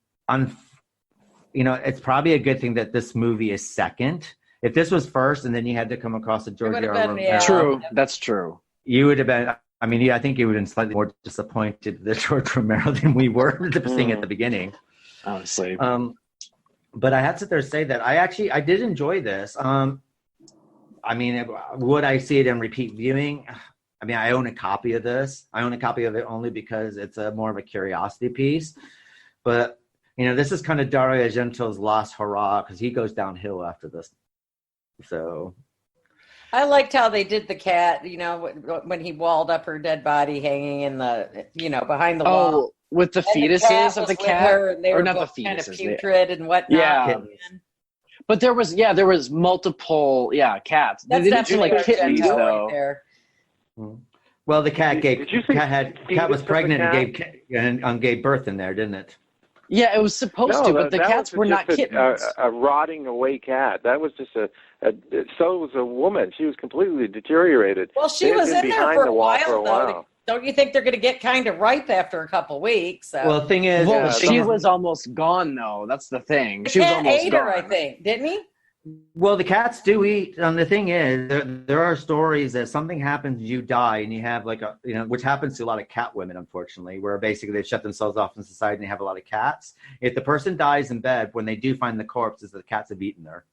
it's probably a good thing that this movie is second. If this was first, and then you had to come across a George R. Romero, true, that's true. You would have been. I think you would have been slightly more disappointed with George Romero than we were seeing at the beginning. Honestly, but I had to sit there and say that I did enjoy this. Would I see it in repeat viewing? I own a copy of this. I own a copy of it only because it's more of a curiosity piece. But this is kind of Dario Argento's last hurrah, because he goes downhill after this. So I liked how they did the cat, when he walled up her dead body hanging in the, behind the wall. With the fetuses of the cat? And they were not both the fetuses. Kind of putrid and whatnot. Yeah. But there was multiple, cats. That's they didn't do like kittens, though. Right there. Well, the cat was pregnant and gave birth in there, didn't it? Yeah, it was supposed to, but the cats were not kittens. A rotting away cat. That was just so was a woman. She was completely deteriorated. Well, she was in there for a while, though. Don't you think they're going to get kind of ripe after a couple weeks? So. Well, the thing is, she was almost gone, though. That's the thing. The she was cat almost ate gone. her, I think, didn't he? Well, the cats do eat. The thing is, there are stories that something happens, you die, and you have like which happens to a lot of cat women, unfortunately, where basically they've shut themselves off from society and they have a lot of cats. If the person dies in bed, when they do find the corpses, the cats have eaten her.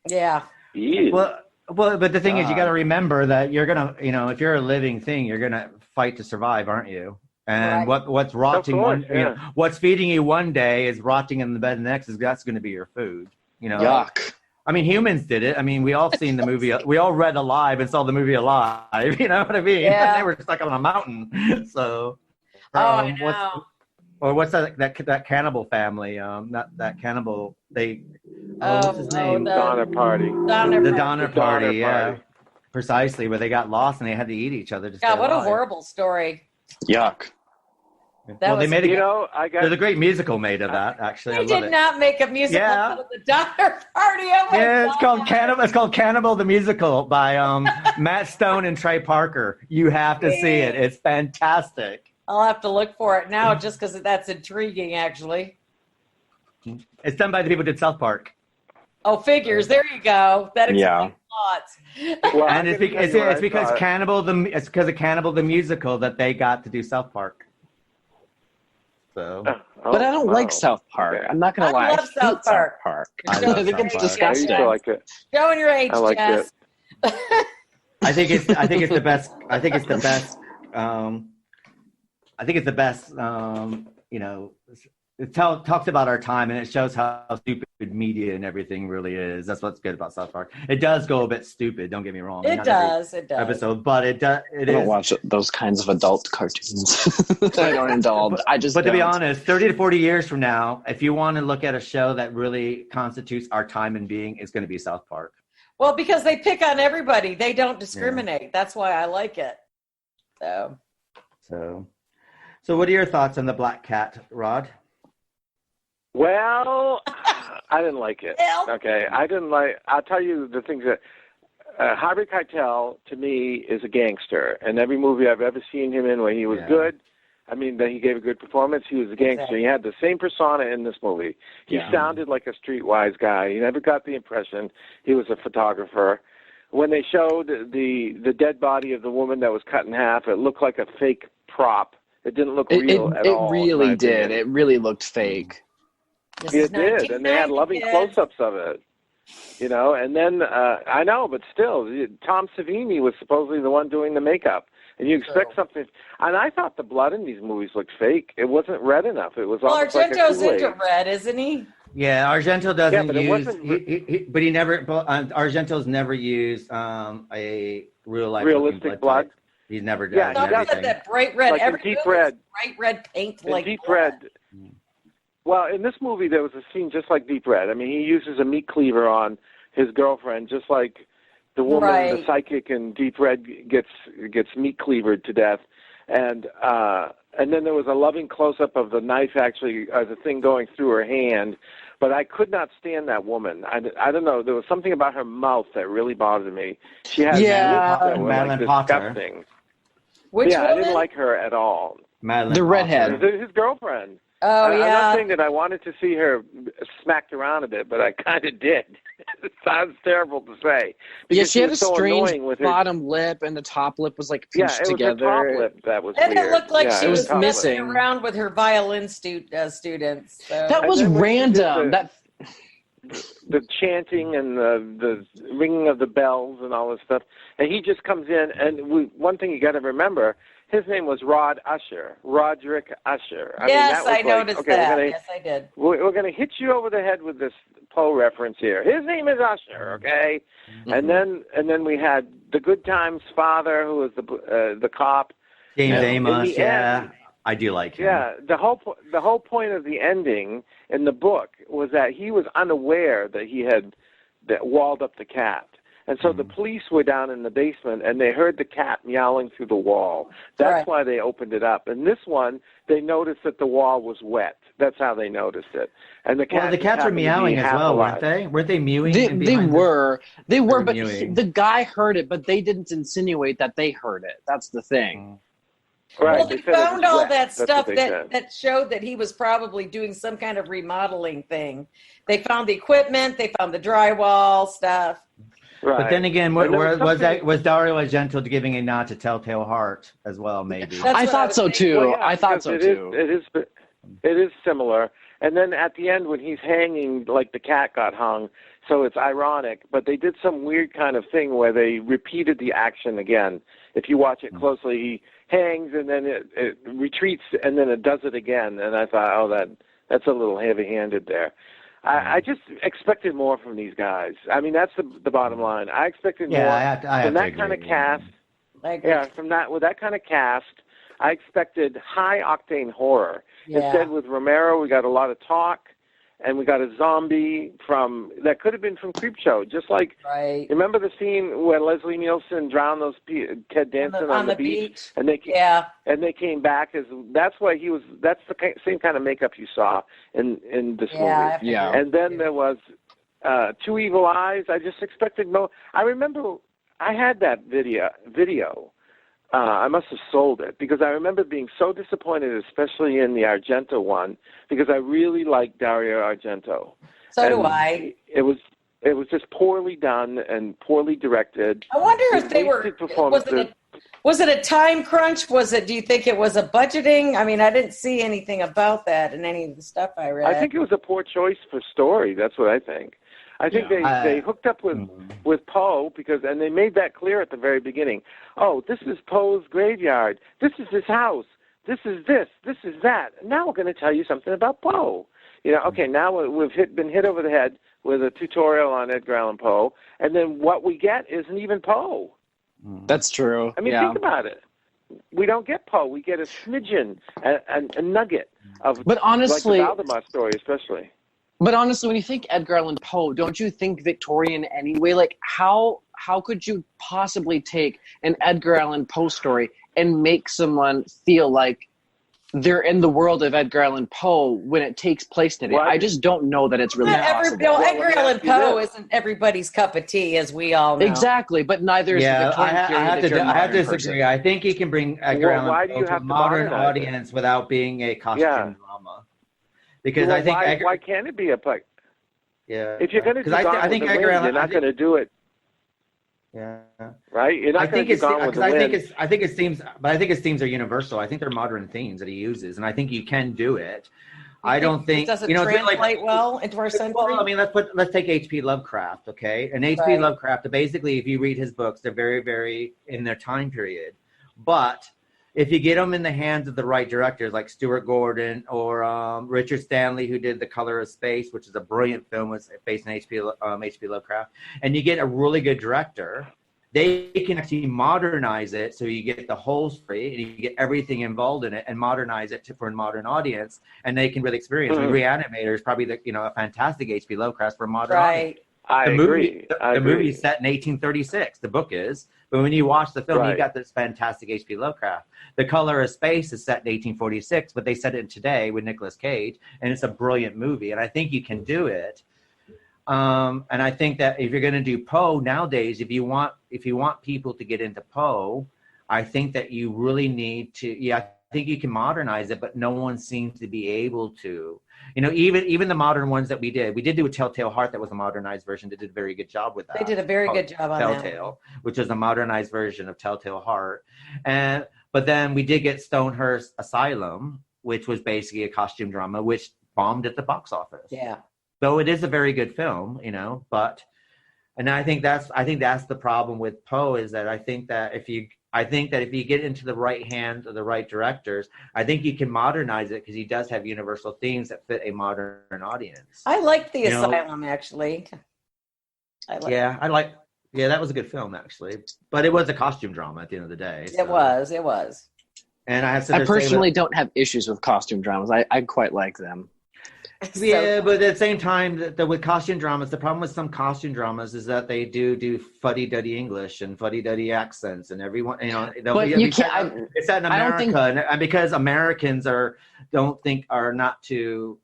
Yeah. Well, but the thing is, you got to remember that you're gonna, if you're a living thing, you're gonna fight to survive, aren't you? And what's rotting what's feeding you one day is rotting in the bed the next. That's going to be your food. Yuck. I mean, humans did it. I mean, we all seen the movie. We all read Alive and saw the movie Alive. You know what I mean? Yeah. They were stuck on a mountain. So, I know. What's that cannibal family? Not that cannibal. What's his name? Donner Party. The Donner Party. Yeah, precisely. Where they got lost and they had to eat each other. God, what a horrible story. Yuck. They made there's a great musical made of that. Actually, they did not make a musical out of the Donner Party. Oh my God. It's called Cannibal. It's called Cannibal the Musical by Matt Stone and Trey Parker. You have to see it. It's fantastic. I'll have to look for it now, just because that's intriguing. Actually, it's done by the people who did South Park. Oh, figures. There you go. That explains lots. Well, and it's because Cannibal of Cannibal the Musical that they got to do South Park. So. But I don't like South Park. Okay. I'm not going to lie. I love South Park. I think it's disgusting. I like it. Showing your age, Jess. I think it's the best. I think it's the best. It talks about our time, and it shows how stupid media and everything really is. That's what's good about South Park. It does go a bit stupid. Don't get me wrong. It does. Episode, but I don't watch those kinds of adult cartoons. I don't indulge. But to be honest, 30 to 40 years from now, if you want to look at a show that really constitutes our time and being, it's going to be South Park. Well, because they pick on everybody. They don't discriminate. Yeah. That's why I like it. So what are your thoughts on the Black Cat, Rod? Well, I didn't like it. Okay, I'll tell you the things that Harvey Keitel to me is a gangster, and every movie I've ever seen him in where he was good, I mean that he gave a good performance. He was a gangster. Exactly. He had the same persona in this movie. He sounded like a streetwise guy. You never got the impression he was a photographer. When they showed the dead body of the woman that was cut in half, it looked like a fake prop. It didn't look real at all. It really did. It really looked fake. It did, and they had loving close-ups of it, and then, I know, but still, Tom Savini was supposedly the one doing the makeup, and you expect something, and I thought the blood in these movies looked fake. It wasn't red enough. It was almost like a Argento's Kool-Aid. into red, isn't he? Yeah, Argento doesn't use, Argento's never used a realistic blood. Type. He's never done. Yeah, not that bright red. Like deep red. Bright red paint, like deep red. Well, in this movie, there was a scene just like Deep Red. I mean, he uses a meat cleaver on his girlfriend, just like the woman, the psychic in Deep Red, gets meat cleavered to death. And then there was a loving close-up of the knife, actually, the thing going through her hand. But I could not stand that woman. I don't know. There was something about her mouth that really bothered me. She had Madeline disgusting. Which woman? I didn't like her at all. Madeline the redhead. His girlfriend. Oh, yeah. I'm not saying that I wanted to see her smacked around a bit, but I kind of did. It sounds terrible to say. Yeah, she had a strange bottom lip, and the top lip was like pinched together. It was her top lip that was weird. And it looked like she was missing around with her violin students. So. That was random. The chanting and the ringing of the bells and all this stuff. And he just comes in, and one thing you got to remember, his name was Roderick Usher. I noticed that. Yes, I did. We're going to hit you over the head with this Poe reference here. His name is Usher, okay? Mm-hmm. And then we had the Good Times father, who was the cop. James Amos, I do like him. Yeah, the whole point of the ending in the book was that he was unaware that he had walled up the cat. And so the police were down in the basement, and they heard the cat meowing through the wall. That's why they opened it up. And this one, they noticed that the wall was wet. That's how they noticed it. And the cats were meowing as well, weren't they? Weren't they mewing? They were, but the guy heard it, but they didn't insinuate that they heard it. That's the thing. Right. Well, they said it found was all wet. that That's what stuff they that, said. that showed that he was probably doing some kind of remodeling thing. They found the equipment, they found the drywall stuff. Right. But then again, And there was something- was Dario Argento giving a nod to Telltale Heart as well? Maybe. That's I what thought was so thinking. too. Well, yeah, I thought because so it too. It is similar. And then at the end, when he's hanging, like the cat got hung, so it's ironic. But they did some weird kind of thing where they repeated the action again. If you watch it closely, he hangs and then it retreats and then it does it again. And I thought, oh, that's a little heavy-handed there. I just expected more from these guys. I mean, that's the bottom line. I expected more from that kind of cast. With that kind of cast, I expected high-octane horror. Yeah. Instead, with Romero, we got a lot of talk, and we got a zombie that could have been from Creepshow. Just like, remember the scene where Leslie Nielsen drowned those Ted Danson on the beach, and they came back that's the same kind of makeup you saw in this movie. Yeah. And then there was Two Evil Eyes. I just expected more. I remember I had that video. I must have sold it because I remember being so disappointed, especially in the Argento one, because I really like Dario Argento. So do I. It was just poorly done and poorly directed. I wonder if they were. Was it a time crunch? Do you think it was a budgeting? I mean, I didn't see anything about that in any of the stuff I read. I think it was a poor choice for story. That's what I think. I think they hooked up with Poe and they made that clear at the very beginning. Oh, this is Poe's graveyard. This is his house. This is this. This is that. Now we're going to tell you something about Poe. Okay, now we've been hit over the head with a tutorial on Edgar Allan Poe, and then what we get isn't even Poe. That's true. I mean, think about it. We don't get Poe. We get a smidgen, a nugget of, but honestly, like the Valdemar story, especially. But honestly, when you think Edgar Allan Poe, don't you think Victorian anyway? Like, how could you possibly take an Edgar Allan Poe story and make someone feel like they're in the world of Edgar Allan Poe when it takes place today? I just don't know that it's really possible. Edgar Allan Poe isn't everybody's cup of tea, as we all know. Exactly, but neither is the Victorian period. I have to disagree. I think he can bring Edgar Allan Poe to a modern audience without being a costume drama. Because I think why can't it be a play? Yeah. If you're going to do Gone with the Wind, you're not going to do it. Yeah. Right. You're not going to do Gone with the Wind. I think his themes are universal. I think they're modern themes that he uses, and I think you can do it. I don't think does it translate well into our century. Well, I mean, let's take H.P. Lovecraft, okay? And H.P. Lovecraft, basically, if you read his books, they're very, very in their time period, but if you get them in the hands of the right directors like Stuart Gordon or Richard Stanley, who did The Color of Space, which is a brilliant film based on H.P. Lovecraft, and you get a really good director, they can actually modernize it so you get the whole story and you get everything involved in it and modernize it for a modern audience, and they can really experience it. Reanimator is probably a fantastic H.P. Lovecraft for a modern audience. I agree. The movie's set in 1836. The book is. But when you watch the film, you got this fantastic H.P. Lovecraft. The Color of Space is set in 1846, but they set it today with Nicolas Cage, and it's a brilliant movie. And I think you can do it. And I think that if you're going to do Poe nowadays, if you want people to get into Poe, I think that you really need to. Yeah, I think you can modernize it, but no one seems to be able to. Even the modern ones that we did do a Telltale Heart that was a modernized version. They did a very good job with that. They did a very good job on Telltale, which was a modernized version of Telltale Heart. But then we did get Stonehurst Asylum, which was basically a costume drama, which bombed at the box office. Yeah. Though it is a very good film, but I think that's the problem with Poe is that I think that if you get into the right hands of the right directors, I think you can modernize it because he does have universal themes that fit a modern audience. I liked the Asylum, actually. That was a good film, actually. But it was a costume drama at the end of the day. So. It was. And I personally don't have issues with costume dramas. I quite like them. Yeah, but at the same time, with costume dramas, the problem with some costume dramas is that they do fuddy-duddy English and fuddy-duddy accents, and everyone, it's set in America, and because Americans are not to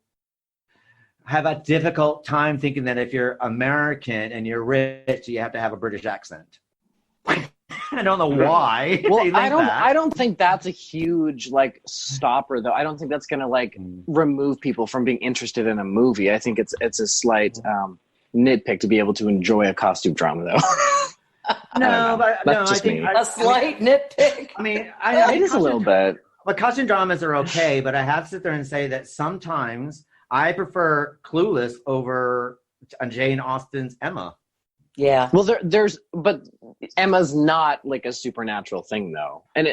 have a difficult time thinking that if you're American and you're rich, you have to have a British accent. I don't know why. Well, they think I don't think that's a huge like stopper though. I don't think that's gonna like remove people from being interested in a movie. I think it's a slight nitpick to be able to enjoy a costume drama though. I think a slight nitpick. I mean, it is a little bit. But costume dramas are okay, but I have to sit there and say that sometimes I prefer Clueless over Jane Austen's Emma. Yeah. Well, but Emma's not like a supernatural thing, though, and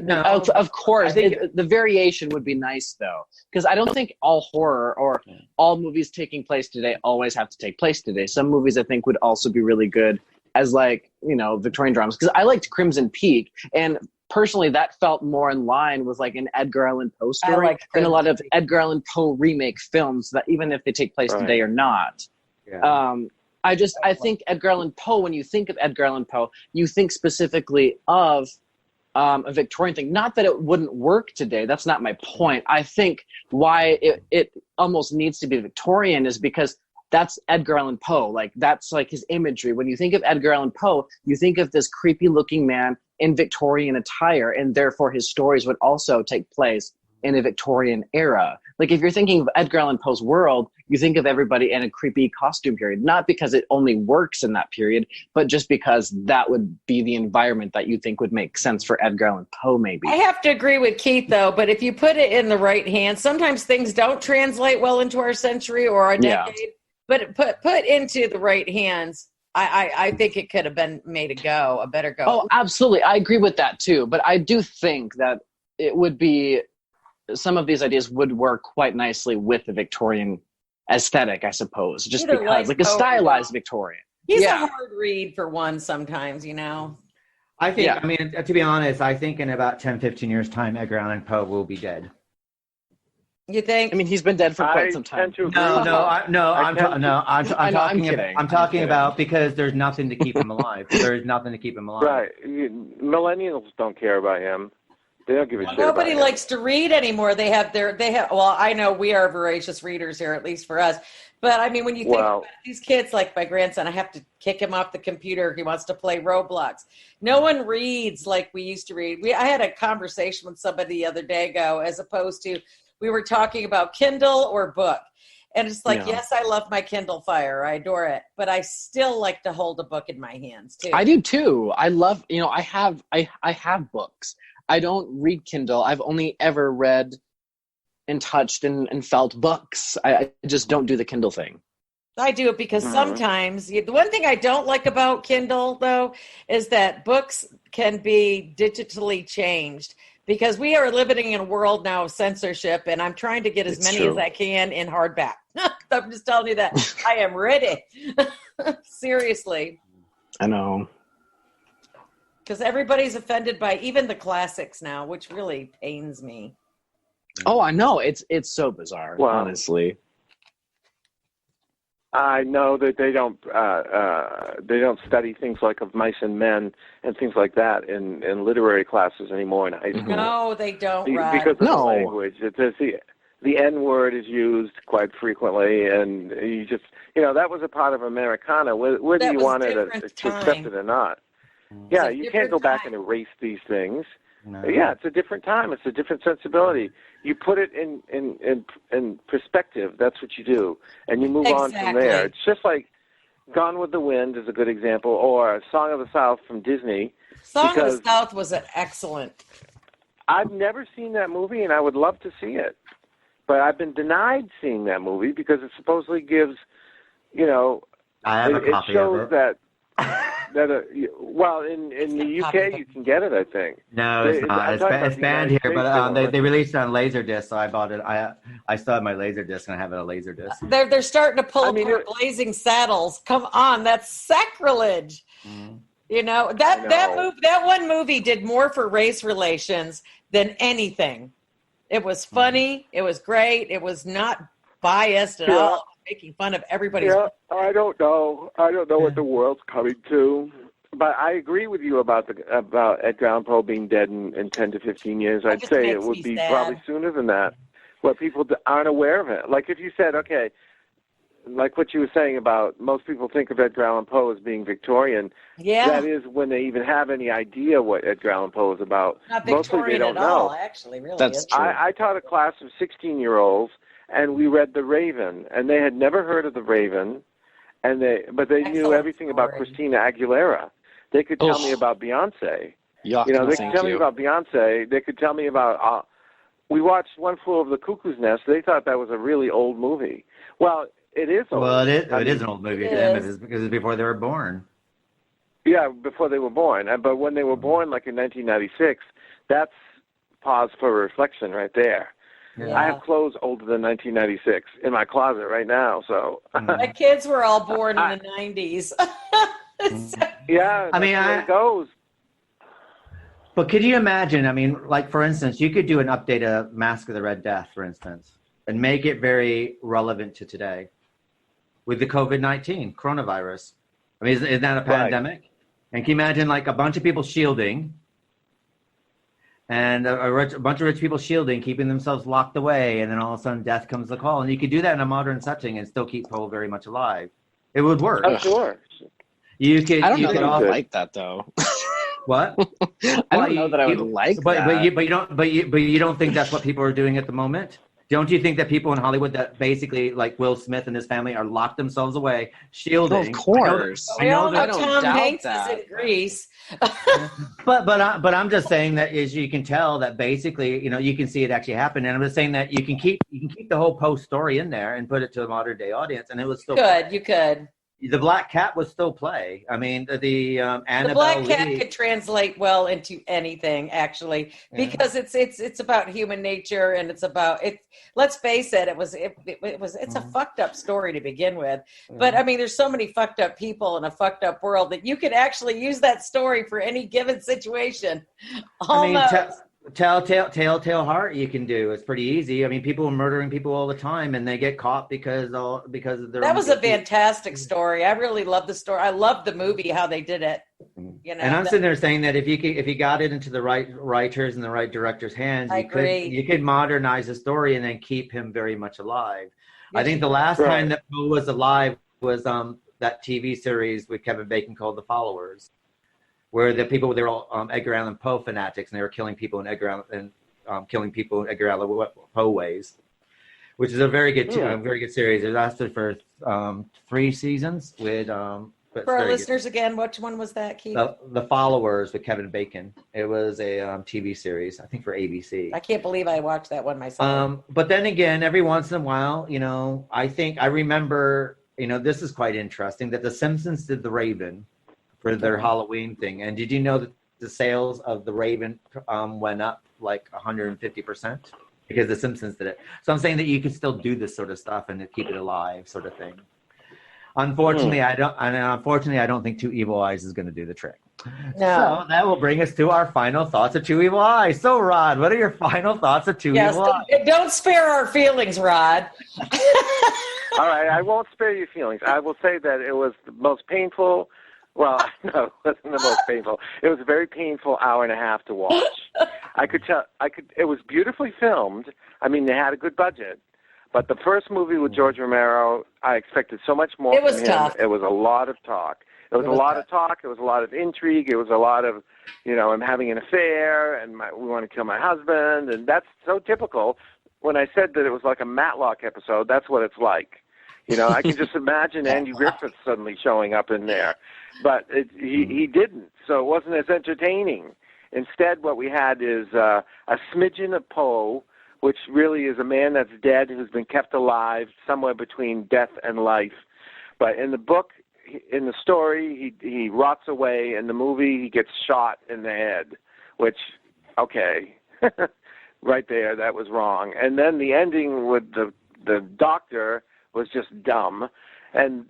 of course, the variation would be nice, though, because I don't think all horror or all movies taking place today always have to take place today. Some movies I think would also be really good as like Victorian dramas, because I liked Crimson Peak, and personally that felt more in line with like an Edgar Allan Poe story than a lot of Edgar Allan Poe remake films that even if they take place today or not. Yeah. I think Edgar Allan Poe, when you think of Edgar Allan Poe, you think specifically of a Victorian thing. Not that it wouldn't work today. That's not my point. I think why it almost needs to be Victorian is because that's Edgar Allan Poe. Like, that's like his imagery. When you think of Edgar Allan Poe, you think of this creepy looking man in Victorian attire, and therefore his stories would also take place in a Victorian era. Like, if you're thinking of Edgar Allan Poe's world, you think of everybody in a creepy costume period, not because it only works in that period, but just because that would be the environment that you think would make sense for Edgar Allan Poe, maybe. I have to agree with Keith, though, but if you put it in the right hands, sometimes things don't translate well into our century or our decade, but put into the right hands, I think it could have been made a better go. Oh, absolutely. I agree with that, too. But I do think that it would be, some of these ideas would work quite nicely with the Victorian aesthetic, I suppose, just Either because, like a stylized Victorian. He's a hard read for one sometimes, I think, I mean, to be honest, I think in about 10, 15 years' time, Edgar Allan Poe will be dead. You think? I mean, he's been dead for quite some time. I'm talking about because there's nothing to keep him alive. There's nothing to keep him alive. Right. Millennials don't care about him. They don't give a shit. Nobody about likes to read anymore. They have. Well, I know we are voracious readers here, at least for us. But I mean, when you think about these kids, like my grandson, I have to kick him off the computer. He wants to play Roblox. No one reads like we used to read. I had a conversation with somebody the other day ago, as opposed to we were talking about Kindle or book. And it's like, yes, I love my Kindle Fire. I adore it. But I still like to hold a book in my hands, too. I do, too. I love, I have books. I don't read Kindle. I've only ever read and touched and felt books. I just don't do the Kindle thing. I do it because sometimes, the one thing I don't like about Kindle, though, is that books can be digitally changed. Because we are living in a world now of censorship, and I'm trying to get as many as I can in hardback. I'm just telling you that. I am ready. Seriously. I know. Because everybody's offended by even the classics now, which really pains me. Oh, I know. It's so bizarre, honestly. I know that they don't study things like Of Mice and Men and things like that in literary classes anymore in high school. No, they don't. Because of the language. The N word is used quite frequently, and you just that was a part of Americana, whether you wanted to accept it or not. Yeah, you can't go back and erase these things. No. Yeah, it's a different time. It's a different sensibility. You put it in perspective. That's what you do, and you move on from there. It's just like Gone with the Wind is a good example, or Song of the South from Disney. Song of the South was an excellent. I've never seen that movie, and I would love to see it, but I've been denied seeing that movie because it supposedly gives, I have a copy of it. That in the UK you can get it, I think. No, it's not. It's banned here, but they released it on Laserdisc, so I bought it. I still have my Laserdisc, and I have it on Laserdisc. They're starting to pull apart Blazing Saddles. Come on, that's sacrilege. Mm. That one movie did more for race relations than anything. It was funny. It was great. It was not biased at all. Making fun of everybody's. Yeah, I don't know. What the world's coming to. But I agree with you about Edgar Allan Poe being dead in 10 to 15 years. I'd say it would be probably sooner than that, where people aren't aware of it. Like if you said, okay, like what you were saying about most people think of Edgar Allan Poe as being Victorian. Yeah. That is when they even have any idea what Edgar Allan Poe is about. Not Mostly Victorian they don't at all, know. actually, really. That's true. I taught a class of 16-year-olds, and we read The Raven, and they had never heard of The Raven, but they knew Excellent everything about story. Christina Aguilera. They could tell me about Beyonce. Yuck, You know, no, they thank could tell me you. about Beyonce. They could tell me about. We watched One Flew Over the Cuckoo's Nest. They thought that was a really old movie. Well, it is old. Well, it I is mean, an old movie it to them. is. It's because it's before they were born. Yeah, before they were born. But when they were born, like in 1996, that's pause for reflection right there. Yeah. I have clothes older than 1996 in my closet right now. So My kids were all born in the 90s. yeah, I mean, that's the way it goes. But could you imagine? I mean, like for instance, you could do an update of Mask of the Red Death, for instance, and make it very relevant to today with the COVID-19 coronavirus. I mean, isn't that a pandemic? And can you imagine like a bunch of people shielding and a bunch of rich people shielding, keeping themselves locked away, and then all of a sudden death comes the call, and you could do that in a modern setting and still keep Poe very much alive. It would work. Oh, sure. You could. I don't you know could that I also, would like that though. What? I don't know that I would like that. But you don't think that's what people are doing at the moment? Don't you think that people in Hollywood that basically like Will Smith and his family are locked themselves away, shielding? Of course. We all know I don't Tom doubt Hanks that. is in Greece. But I'm just saying that is you can tell that basically you can see it actually happen, and I'm just saying that you can keep the whole Poe story in there and put it to a modern day audience, and it was still You could. The Black Cat would still play. I mean, the Annabelle The Black Cat Lee, could translate well into anything, actually, because it's about human nature, and it's about it. Let's face it, it's a fucked up story to begin with. But I mean, there's so many fucked up people in a fucked up world that you could actually use that story for any given situation. Almost. I mean, Telltale Heart you can do. It's pretty easy. I mean, people are murdering people all the time, and they get caught because of their. That was a fantastic story. I really love the story. I love the movie, how they did it. And I'm sitting there saying that if you got it into the right writers and the right director's hands, you could modernize the story and then keep him very much alive. Yes, I think the last time that Poe was alive was that TV series with Kevin Bacon called The Followers, where the people they were all Edgar Allan Poe fanatics, and they were killing people in Edgar Allan Poe ways, which is a very good series. It lasted for 3 seasons with. For our listeners, again, which one was that, Keith? The Followers with Kevin Bacon. It was a TV series, I think, for ABC. I can't believe I watched that one myself. But then again, every once in a while, I remember, this is quite interesting, that The Simpsons did The Raven for their Halloween thing. And did you know that the sales of The Raven went up like 150%? Because The Simpsons did it. So I'm saying that you can still do this sort of stuff and keep it alive, sort of thing. Unfortunately, I don't think Two Evil Eyes is going to do the trick. No. So that will bring us to our final thoughts of Two Evil Eyes. So, Rod, what are your final thoughts of Two Evil Eyes? Don't spare our feelings, Rod. All right, I won't spare your feelings. I will say that it was the most painful. Well, no, it wasn't the most painful. It was a very painful hour and a half to watch. I could tell. It was beautifully filmed. I mean, they had a good budget. But the first movie with George Romero, I expected so much more from him. Tough. It was a lot of talk. It was a lot of talk. It was a lot of intrigue. It was a lot of, I'm having an affair, and we want to kill my husband, and that's so typical. When I said that it was like a Matlock episode, that's what it's like. I can just imagine Andy Griffith suddenly showing up in there. But he didn't, so it wasn't as entertaining. Instead, what we had is a smidgen of Poe, which really is a man that's dead who's been kept alive somewhere between death and life. But in the book, in the story, he rots away. In the movie, he gets shot in the head, which, okay, right there, that was wrong. And then the ending with the doctor was just dumb. And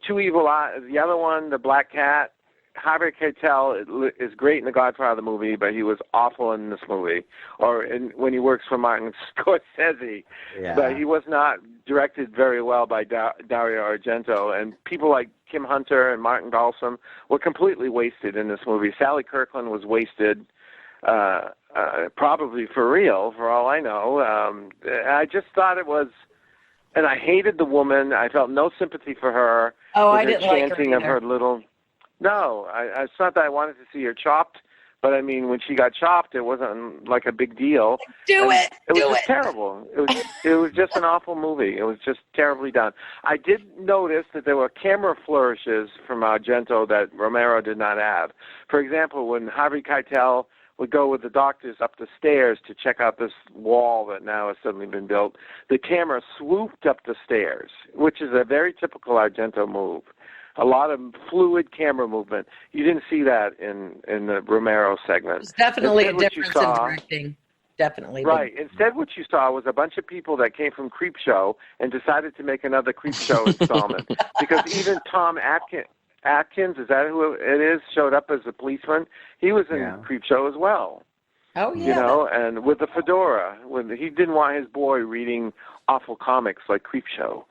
Two Evil Eyes, the other one, the Black Cat, Harvey Keitel is great in the Godfather movie, but he was awful in this movie. Or when he works for Martin Scorsese. Yeah. But he was not directed very well by Dario Argento. And people like Kim Hunter and Martin Balsam were completely wasted in this movie. Sally Kirkland was wasted, probably for real, for all I know. I just thought it was And I hated the woman. I felt no sympathy for her. Oh, with I her didn't like her chanting of her either. little. No, it's not that I wanted to see her chopped, but I mean, when she got chopped, it wasn't like a big deal. Do it. It was Do just it. terrible. It was just an awful movie. It was just terribly done. I did notice that there were camera flourishes from Argento that Romero did not have. For example, when Harvey Keitel would go with the doctors up the stairs to check out this wall that now has suddenly been built, the camera swooped up the stairs, which is a very typical Argento move. A lot of fluid camera movement. You didn't see that in the Romero segment. It's definitely Instead, a what you difference in saw- directing. Definitely. Right. Instead, what you saw was a bunch of people that came from Creepshow and decided to make another Creepshow installment. Because even Tom Atkins, is that who it is, showed up as a policeman. He was in Creepshow as well. Oh, yeah. You know, and with the fedora. He didn't want his boy reading awful comics like Creepshow.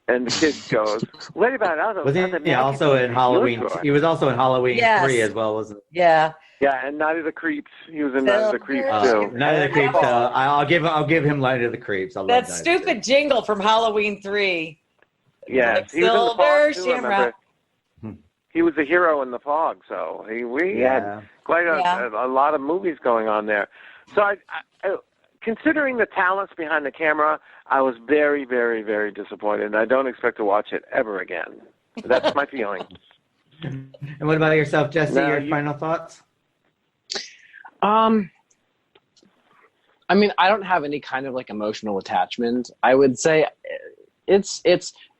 And the kid goes, what about others? Was he also in Halloween? He was also in Halloween 3 as well, wasn't he? Yeah. Yeah, and Night of the Creeps. He was in Night of the Creeps too. Night of the Creeps. I'll give him Night of the Creeps. I love That Night of the stupid Creeps. jingle from Halloween 3. Yeah, Like he was in the Silver fog too, Shamrock. remember? He was the hero in the fog, so we had quite a lot of movies going on there. So I, considering the talents behind the camera, I was very, very, very disappointed, and I don't expect to watch it ever again. That's my feeling. And what about yourself, Jesse? No, your final thoughts? I mean, I don't have any kind of like emotional attachment. I would say it's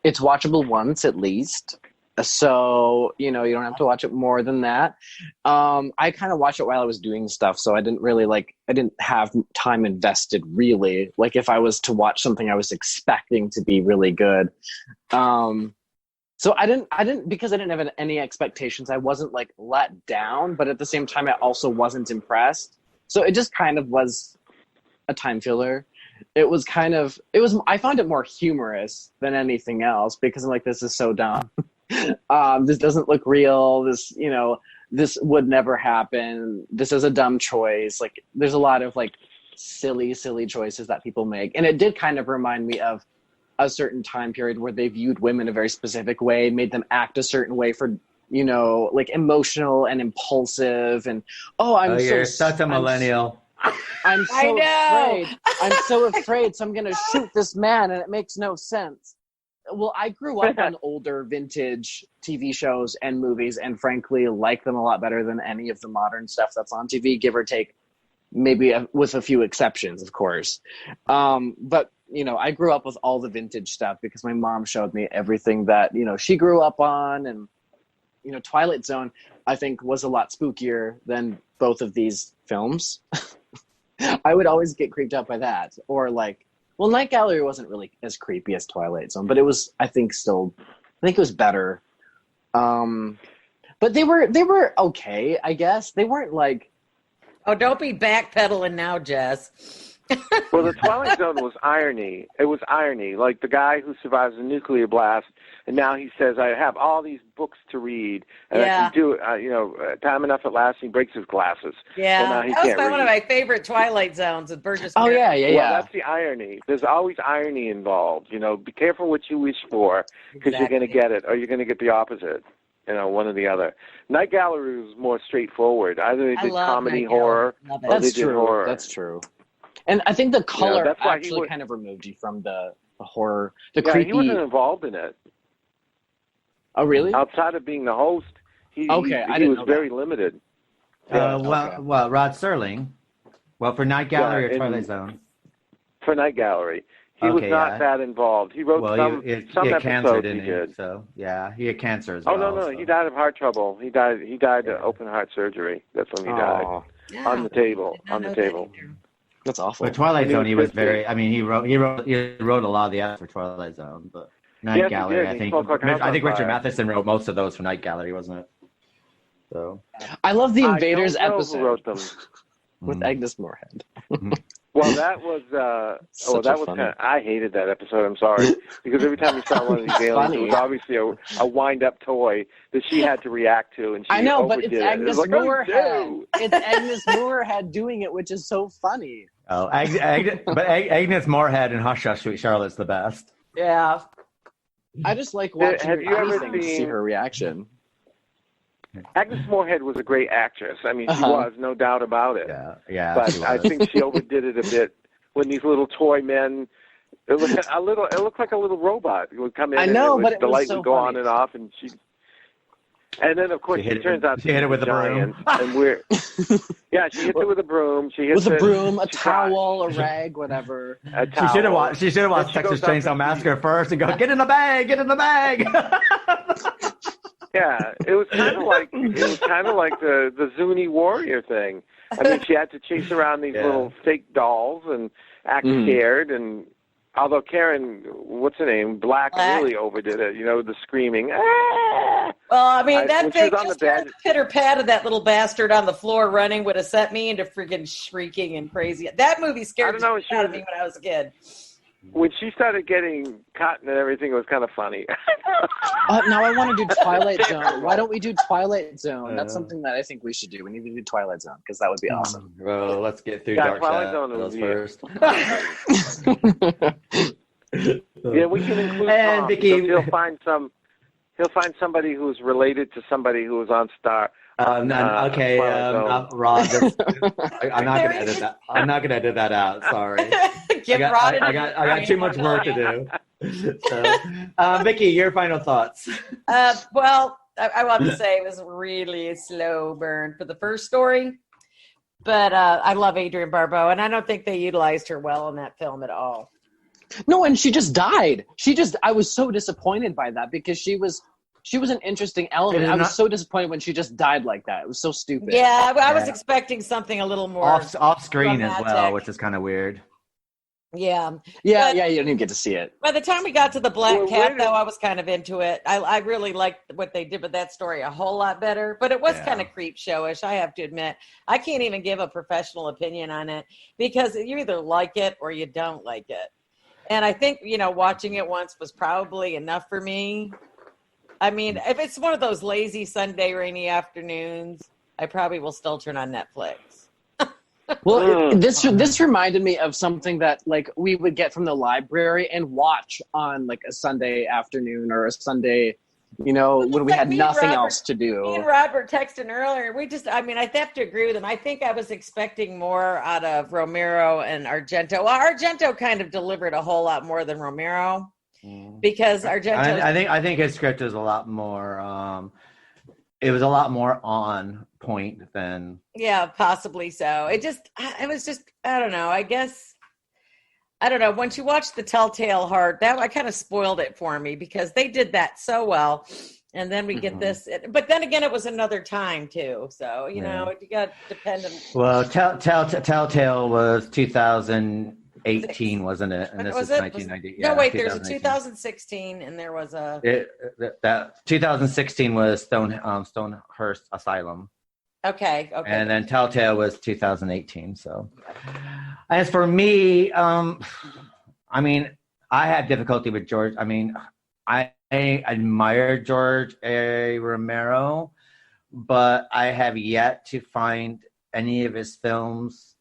watchable once at least. So, you know, you don't have to watch it more than that. I kind of watched it while I was doing stuff, so I didn't have time invested really. Like if I was to watch something I was expecting to be really good. So I didn't because I didn't have any expectations. I wasn't like let down, but at the same time, I also wasn't impressed. So it just kind of was a time filler. I found it more humorous than anything else because I'm like, this is so dumb. This doesn't look real. This would never happen. This is a dumb choice. Like there's a lot of like silly choices that people make. And it did kind of remind me of a certain time period where they viewed women a very specific way, made them act a certain way for, you know, like emotional and impulsive and you're such a millennial. I'm so afraid. I'm so afraid. So I'm going to shoot this man and it makes no sense. Well, I grew up on older vintage TV shows and movies and frankly like them a lot better than any of the modern stuff that's on TV, give or take, maybe with a few exceptions, of course. But, you know, I grew up with all the vintage stuff because my mom showed me everything that, you know, she grew up on. And, you know, Twilight Zone, I think, was a lot spookier than both of these films. I would always get creeped out by that. Or like, well, Night Gallery wasn't really as creepy as Twilight Zone, but it was, I think it was better. But they were okay, I guess. They weren't like... Oh, don't be backpedaling now, Jess. Well, the Twilight Zone was irony. It was irony. Like the guy who survives a nuclear blast, and now he says, I have all these books to read, and I can do it, time enough at last, he breaks his glasses. Yeah, so now he that was can't one read. of my favorite Twilight Zones with Burgess. Oh, Meredith. yeah. Well, that's the irony. There's always irony involved. You know, be careful what you wish for, because you're going to get it, or you're going to get the opposite. You know, one or the other. Night Gallery was more straightforward. Either they did comedy, horror, or they did horror. That's true. And I think the color that's why actually kind of removed you from the horror, the creepy. He wasn't involved in it. Oh, really? Outside of being the host, he I was didn't know very limited. Well, Rod Serling. Well, for Night Gallery or Twilight Zone? For Night Gallery. He was not that involved. He wrote some cancer, episodes didn't he did. So, yeah, he had cancer as well. well. No, he died of heart trouble. He died of open heart surgery. That's when he died. On the table. That's awful. But Twilight Zone, he was very. I mean, he wrote a lot of the ads for Twilight Zone, but Night Gallery, I think Richard Matheson wrote most of those for Night Gallery, wasn't it? So I love the Invaders episode. episode Who wrote them? with Agnes Moorehead. Well, that was kind of. I hated that episode. I'm sorry, because every time you saw one of these aliens, it was obviously a wind-up toy that she had to react to, and she I know, but overdid it's it. Agnes It was like, Moorehead. It's Agnes Moorehead doing it, which is so funny. Oh, but Agnes Moorehead and Hush Hush Sweet Charlotte's the best. Yeah. I just like watching Have you ever anything to see seen- her reaction. Agnes Moorehead was a great actress. I mean, she was, no doubt about it. Yeah. But she I was. think she overdid it a bit when these little toy men. It looked like a little robot. It would come in. I know, and but it the was light so would go funny. on and off, and she. And then, of course, She she hit turns out she hit it with a broom. And we're. Yeah, she hits it with a broom. She hits With a it, broom, a she towel, a rag, whatever. A She towel. should have watched. She should have watched Then she Texas goes up Chainsaw and Massacre first and go, get in the bag, get in the bag. Yeah, it was kind of like the Zuni warrior thing. I mean, she had to chase around these little fake dolls and act scared. And although Karen, what's her name, Black really overdid it. You know, the screaming. Ah! Well, I mean, that when she thing, was on just the bed- the pitter pat of that little bastard on the floor running would have set me into freaking shrieking and crazy. That movie scared the shit out of me when I was a kid. When she started getting cotton and everything, it was kind of funny. Now I want to do Twilight Zone. Why don't we do Twilight Zone? That's something that I think we should do. We need to do Twilight Zone because that would be awesome. Well, let's get through Yeah, Dark Twilight Shadows Zone first. Yeah, we can include And Tom, Vicky- because he'll find somebody who's related to somebody who was on Star. Rob, I'm not gonna edit that. I'm not gonna edit that out. Sorry. Get Rod in I got too much work to do. So, Vicky, your final thoughts. Well, I want to say it was really a slow burn for the first story. But I love Adrienne Barbeau, and I don't think they utilized her well in that film at all. No, and she just died. I was so disappointed by that because she was an interesting element. I was so disappointed when she just died like that. It was so stupid. Yeah, I was expecting something a little more off screen as well, dramatic. which is kind of weird. Yeah. Yeah, But you don't even get to see it. by the time we got to the Black Well, Cat, wait a- though, I was kind of into it. I really liked what they did with that story a whole lot better. But it was kind of creep showish, I have to admit. I can't even give a professional opinion on it because you either like it or you don't like it. And I think, watching it once was probably enough for me. I mean, if it's one of those lazy Sunday rainy afternoons, I probably will still turn on Netflix. Well, this reminded me of something that like we would get from the library and watch on like a Sunday afternoon or a Sunday, when we had nothing else to Me do. and Robert texting earlier. I have to agree with him. I think I was expecting more out of Romero and Argento. Well, Argento kind of delivered a whole lot more than Romero because Argento. I think his script is a lot more. It was a lot more on point than. Yeah, possibly so. It was just. I don't know. I guess. I don't know. Once you watch The Telltale Heart, that I kind of spoiled it for me because they did that so well. And then we get this. But then again, it was another time, too. So, you got dependent. Well, Telltale was 2018, wasn't it? And this Was is it? 1990. No, yeah, wait, there's a 2018. 2016, and there was a. That 2016 was Stonehurst Asylum. Okay. And then Telltale was 2018. So, as for me, I had difficulty with George. I admire George A. Romero, but I have yet to find any of his films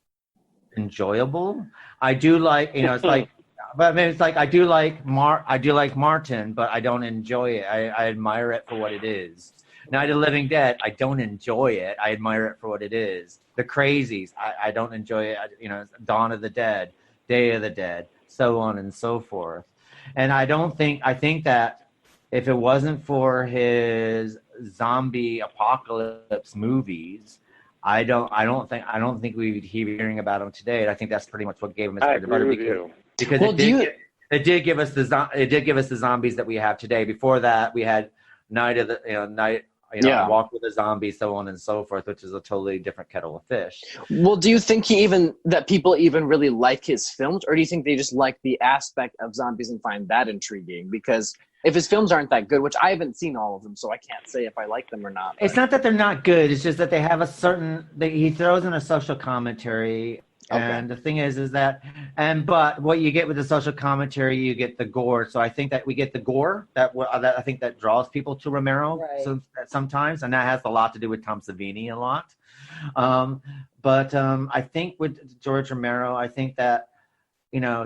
enjoyable. I do like, it's like, but it's like I do like Martin, but I don't enjoy it. I admire it for what it is. Night of the Living Dead, I don't enjoy it. I admire it for what it is. The Crazies, I don't enjoy it. Dawn of the Dead, Day of the Dead, so on and so forth. And I think that if it wasn't for his zombie apocalypse movies, I don't think we'd be hearing about him today. And I think that's pretty much what gave him his I agree with you. Because it did give us the zombies that we have today. Before that, we had Walk with the Zombie, so on and so forth, which is a totally different kettle of fish. Well, do you think that people even really like his films, or do you think they just like the aspect of zombies and find that intriguing? Because if his films aren't that good, which I haven't seen all of them, so I can't say if I like them or not. It's not that they're not good. It's just that they have he throws in a social commentary And the thing is that, but what you get with the social commentary, you get the gore. So I think that we get the gore that I think that draws people to Romero sometimes, and that has a lot to do with Tom Savini a lot. But I think with George Romero, I think that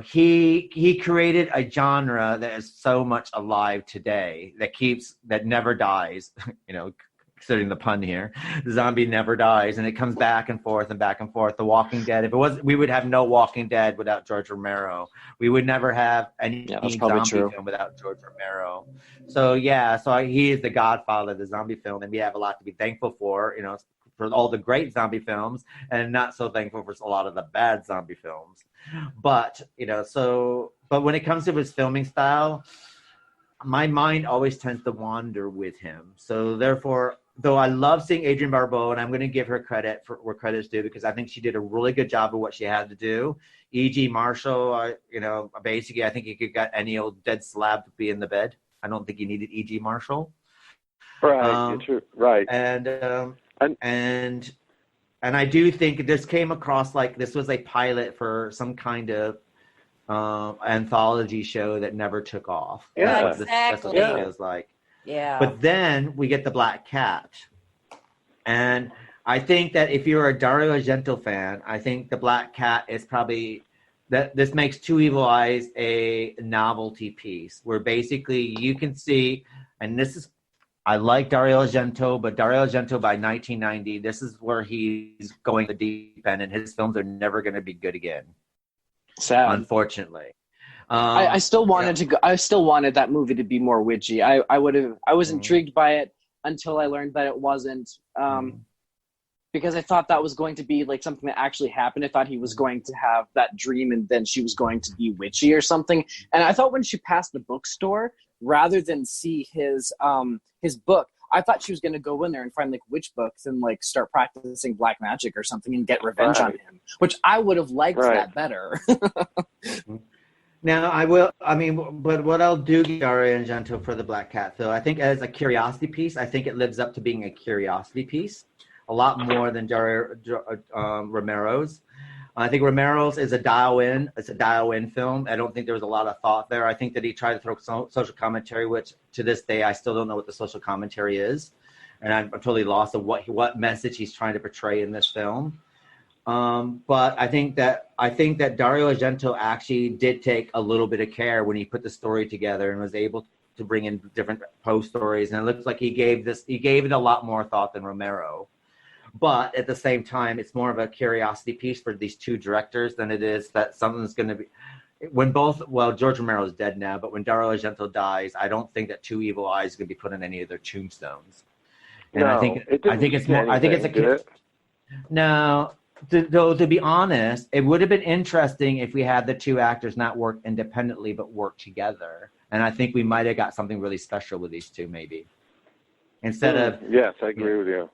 he created a genre that is so much alive today that never dies. Considering the pun here, the zombie never dies, and it comes back and forth and back and forth. The Walking Dead, we would have no Walking Dead without George Romero. We would never have any zombie film without George Romero. So he is the godfather of the zombie film, and we have a lot to be thankful for, for all the great zombie films, and not so thankful for a lot of the bad zombie films. But but when it comes to his filming style, my mind always tends to wander with him. So therefore, though I love seeing Adrienne Barbeau, and I'm going to give her credit for where credit's due, because I think she did a really good job of what she had to do. E.G. Marshall, basically, I think you could get any old dead slab to be in the bed. I don't think you needed E.G. Marshall. Right, true. Right. And I do think this came across like this was a pilot for some kind of anthology show that never took off. Yeah, exactly. That's what it feels like. Yeah. But then we get the Black Cat. And I think that if you're a Dario Argento fan, I think the Black Cat is probably this makes Two Evil Eyes a novelty piece where basically you can see, and this is, I like Dario Argento, but Dario Argento by 1990, this is where he's going the deep end, and his films are never going to be good again. Sad. Unfortunately. I still wanted to go. I still wanted that movie to be more witchy. I was intrigued by it until I learned that it wasn't, because I thought that was going to be like something that actually happened. I thought he was going to have that dream and then she was going to be witchy or something. And I thought when she passed the bookstore, rather than see his book, I thought she was going to go in there and find like witch books and like start practicing black magic or something and get revenge on him, which I would have liked that better. Now, but what I'll do, Dario Argento, for the Black Cat, Phil, I think as a curiosity piece, I think it lives up to being a curiosity piece a lot more than Romero's. I think Romero's is a dial-in. It's a dial-in film. I don't think there was a lot of thought there. I think that he tried to throw social commentary, which to this day I still don't know what the social commentary is, and I'm totally lost of what message he's trying to portray in this film. But I think that Dario Argento actually did take a little bit of care when he put the story together and was able to bring in different Poe stories. And it looks like he gave it a lot more thought than Romero. But at the same time, it's more of a curiosity piece for these two directors than it is that something's going to be. George Romero is dead now, but when Dario Argento dies, I don't think that Two Evil Eyes is going to be put on any of their tombstones. And no, I think it's more. I think it's a. No. To be honest, it would have been interesting if we had the two actors not work independently but work together, and I think we might have got something really special with these two, maybe. Instead of yes, I agree with you.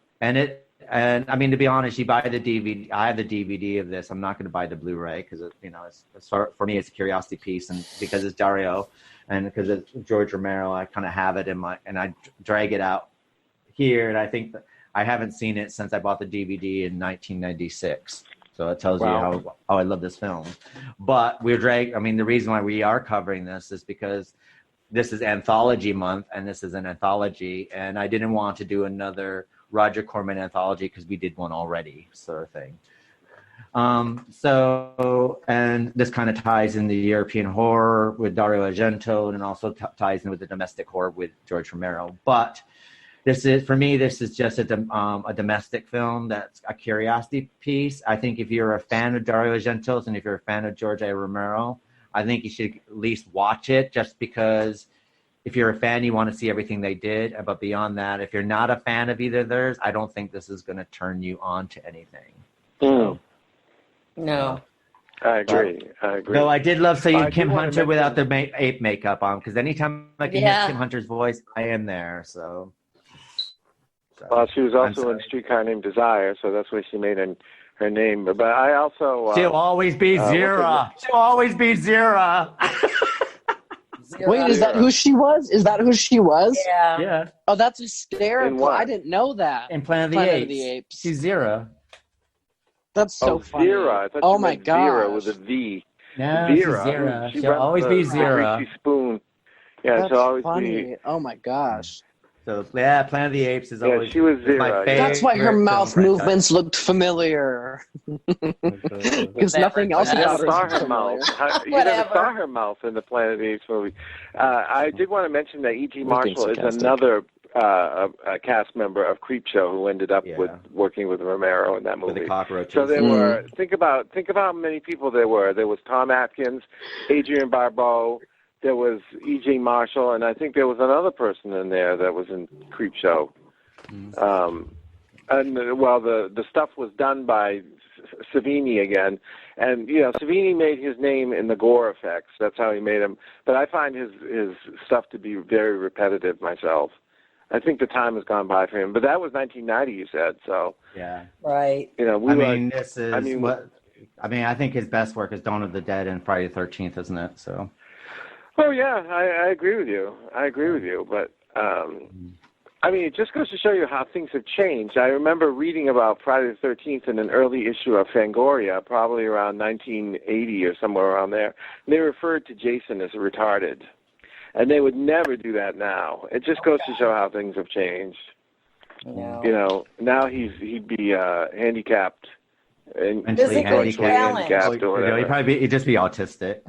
And I mean, to be honest, you buy the DVD. I have the DVD of this. I'm not going to buy the Blu-ray because it's for me it's a curiosity piece, and because it's Dario, and because it's George Romero, I kind of have it and I drag it out here, and I think that. I haven't seen it since I bought the DVD in 1996. So it tells you how I love this film. But the reason why we are covering this is because this is anthology month, and this is an anthology, and I didn't want to do another Roger Corman anthology because we did one already, sort of thing. And this kind of ties in the European horror with Dario Argento, and also ties in with the domestic horror with George Romero. But this is just a domestic film that's a curiosity piece. I think if you're a fan of Dario Argento and if you're a fan of George A. Romero, I think you should at least watch it, just because if you're a fan, you want to see everything they did. But beyond that, if you're not a fan of either of theirs, I don't think this is going to turn you on to anything. So, no. I agree. Though I did love seeing Kim Hunter without the ape makeup on, because anytime I can hear Kim Hunter's voice, I am there. So. Well, she was also in Streetcar Named Desire, so that's where she made her name. But I also... She'll always be Zira. She'll always be Zira. Wait, is that who she was? Yeah. Oh, that's hysterical. I didn't know that. In Planet of the Apes. She's Zira. That's so funny. Zira. I thought Oh you my meant Zira gosh. with a V. No, Zira. she's Zira. She She'll runs always the be Zira. Greasy Spoon. Yeah, That's she'll always funny. be. Oh my gosh. So yeah, Planet of the Apes is always she was my Zira. favorite. That's why her film mouth franchise. movements looked familiar. Because nothing else You about never her saw is her familiar. mouth. You never Whatever. saw her mouth in the Planet of the Apes movie. I did want to mention that E.G. being Marshall is sarcastic. another a cast member of Creepshow who ended up Yeah. with working with Romero in that With movie. the cockroaches. So there were. Think about how many people there were. There was Tom Atkins, Adrienne Barbeau. There was E.G. Marshall, and I think there was another person in there that was in Creepshow. And well, the stuff was done by Savini again, and Savini made his name in the gore effects. That's how he made him. But I find his stuff to be very repetitive myself. I think the time has gone by for him. But that was 1990, you said. So Yeah. Right. I think his best work is Dawn of the Dead and Friday the 13th, isn't it? So. Oh yeah, I agree with you. But it just goes to show you how things have changed. I remember reading about Friday the 13th in an early issue of Fangoria, probably around 1980 or somewhere around there. And they referred to Jason as retarded, and they would never do that now. It just goes to show how things have changed. No. Now he'd be handicapped. And Mentally handicapped or whatever. He'd just be autistic,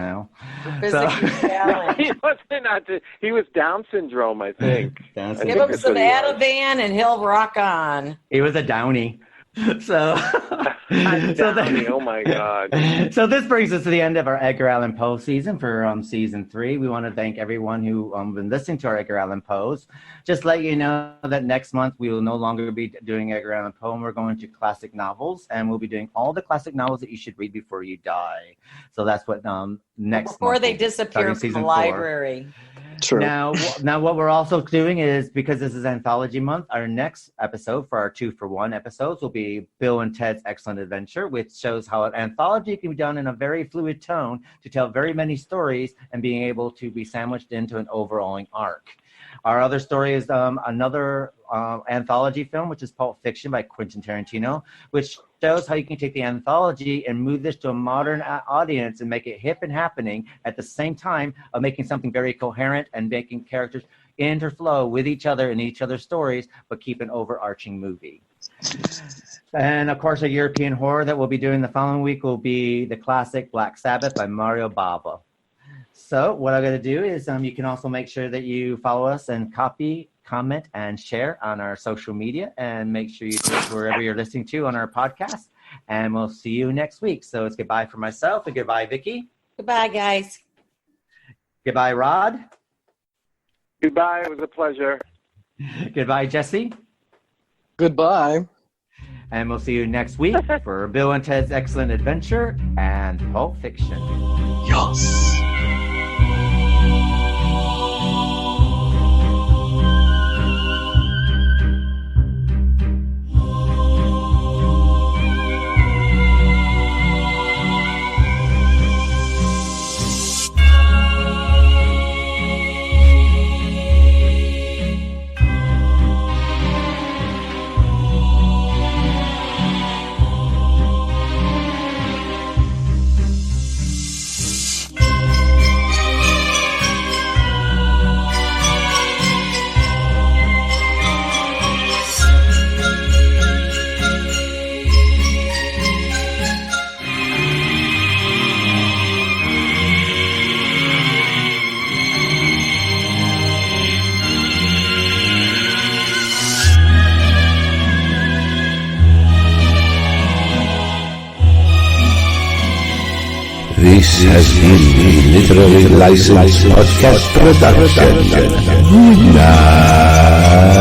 Physically challenged. He wasn't autistic. He was Down syndrome, I think. Down I Give think him that's some what he was. Ativan and he'll rock on. He was a Downy. So, Downy, oh my God. So this brings us to the end of our Edgar Allan Poe season for season 3. We want to thank everyone who been listening to our Edgar Allan Poes. Just let you know that next month we will no longer be doing Edgar Allan Poe, and we're going to classic novels, and we'll be doing all the classic novels that you should read before you die. So that's what next Before month they will be, disappear starting from season the 4. library. True. Now what we're also doing is, because this is Anthology Month, our next episode for our 2-for-1 episodes will be Bill and Ted's Excellent Adventure, which shows how an anthology can be done in a very fluid tone to tell very many stories and being able to be sandwiched into an overall arc. Our other story is another anthology film, which is Pulp Fiction by Quentin Tarantino, which shows how you can take the anthology and move this to a modern audience and make it hip and happening at the same time of making something very coherent and making characters interflow with each other in each other's stories, but keep an overarching movie. And of course, a European horror that we'll be doing the following week will be the classic Black Sabbath by Mario Bava. So what I'm going to do is you can also make sure that you follow us and copy, comment, and share on our social media, and make sure you do it wherever you're listening to on our podcast. And we'll see you next week. So it's goodbye for myself, and goodbye, Vicky. Goodbye, guys. Goodbye, Rod. Goodbye. It was a pleasure. Goodbye, Jesse. Goodbye. And we'll see you next week for Bill and Ted's Excellent Adventure and Pulp Fiction. Yes. This has been a Literary License Podcast Production. Good night.